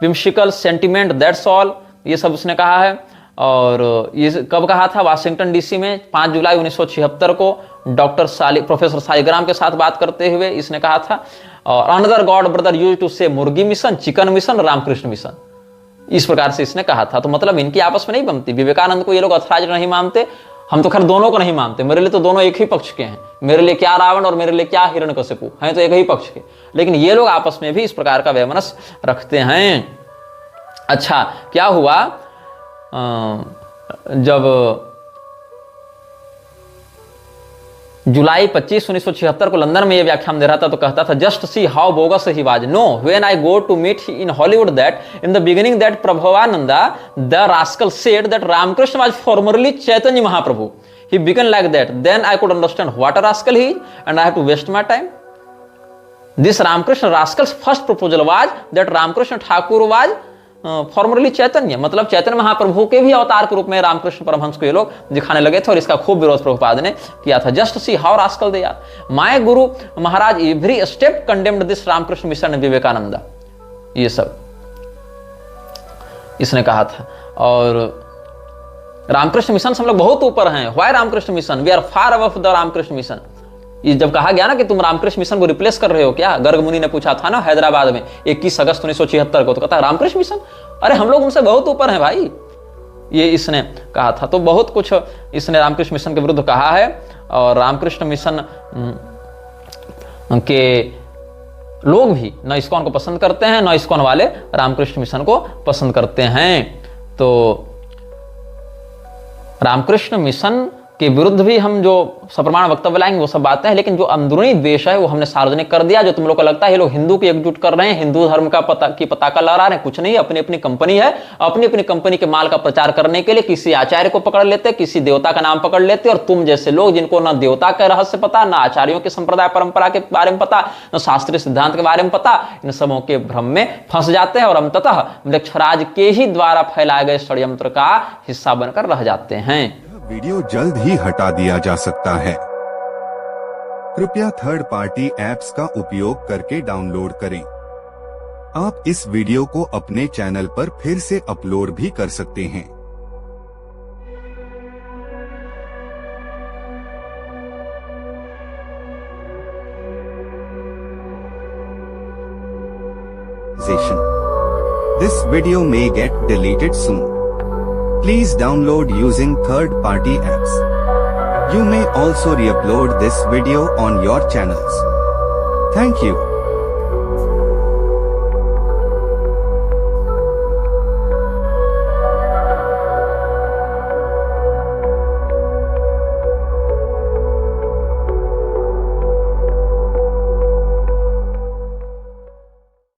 whimsical sentiment, that's all. ये सब उसने कहा है। और ये कब कहा था? वाशिंगटन डीसी में 5 जुलाई 1976 को प्रोफेसर सालिग्राम के साथ बात करते हुए इसने कहा था। और another god brother used to say मुर्गी mission, chicken mission, Ramakrishna mission, इस प्रकार से इसने कहा था। तो मतलब इनकी आपस में नहीं बनती। विवेकानंद को ये लोग अथराज नहीं मानते, हम तो खैर दोनों को नहीं मानते। मेरे लिए तो दोनों एक ही पक्ष के हैं। मेरे लिए क्या रावण और मेरे लिए क्या हिरण्यकशिपु हैं, तो एक ही पक्ष के। लेकिन ये लोग आपस में भी इस प्रकार का वैमनस्य रखते हैं। अच्छा, क्या हुआ जब जुलाई 25, 1976 को लंदन में ये व्याख्यान दे रहा था, तो कहता था just see how bogus he was. No, when I go to meet in Hollywood that in the beginning that Prabhavananda the rascal said that Ramakrishna was formerly Chaitanya Mahaprabhu. He began like that. Then I could understand what a rascal he is, and I have to waste my time. This Ramakrishna rascal's first proposal was that Ramakrishna Thakur was formerly Chaitanya. मतलब चैतन्य महाप्रभु के भी अवतार के रूप में रामकृष्ण परमहंस को ये लोग दिखाने लगे थे। और इसका खूब विरोध प्रभुपाद ने किया था। Just see how rascal they are. My Guru Maharaj every step condemned this Ramakrishna mission and Vivekananda. ये सब इसने कहा था। और रामकृष्ण मिशन से हम लोग बहुत ऊपर हैं। Why Ramakrishna mission? We are far above the Ramakrishna mission. ये जब कहा गया ना कि तुम रामकृष्ण मिशन को रिप्लेस कर रहे हो क्या, गर्ग मुनि ने पूछा था ना हैदराबाद में 21 अगस्त 1976 को, तो कहता है रामकृष्ण मिशन, अरे हम लोग उनसे बहुत ऊपर हैं भाई, ये इसने कहा था। तो बहुत कुछ इसने रामकृष्ण मिशन के विरुद्ध कहा है। और रामकृष्ण मिशन के लोग भी न इस्कॉन को पसंद करते हैं, न इस्कॉन वाले रामकृष्ण मिशन को पसंद करते हैं। तो रामकृष्ण मिशन के विरुद्ध भी हम जो सप्रमाण वक्तव्य लाएंगे वो सब बातें हैं, लेकिन जो अंदरूनी द्वेष है वो हमने सार्वजनिक कर दिया। जो तुम लोग को लगता है ये लोग हिंदू की एकजुट कर रहे हैं, हिंदू धर्म का पताका लहरा रहे हैं, कुछ नहीं, अपनी अपनी कंपनी है, अपनी अपनी कंपनी के माल का प्रचार करने के लिए किसी आचार्य को पकड़ लेते, किसी देवता का नाम पकड़ लेते, और तुम जैसे लोग जिनको ना देवता का रहस्य पता, ना आचार्यों के संप्रदाय परंपरा के बारे में पता, ना शास्त्रीय सिद्धांत के बारे में पता, इन सबों के भ्रम में फंस जाते हैं और अंततः मृक्षराज के ही द्वारा फैलाए गए षड्यंत्र का हिस्सा बनकर रह जाते हैं। वीडियो जल्द ही हटा दिया जा सकता है। कृपया थर्ड पार्टी ऐप्स का उपयोग करके डाउनलोड करें। आप इस वीडियो को अपने चैनल पर फिर से अपलोड भी कर सकते हैं। This video may get deleted soon. Please download using third-party apps. You may also re-upload this video on your channels. Thank you.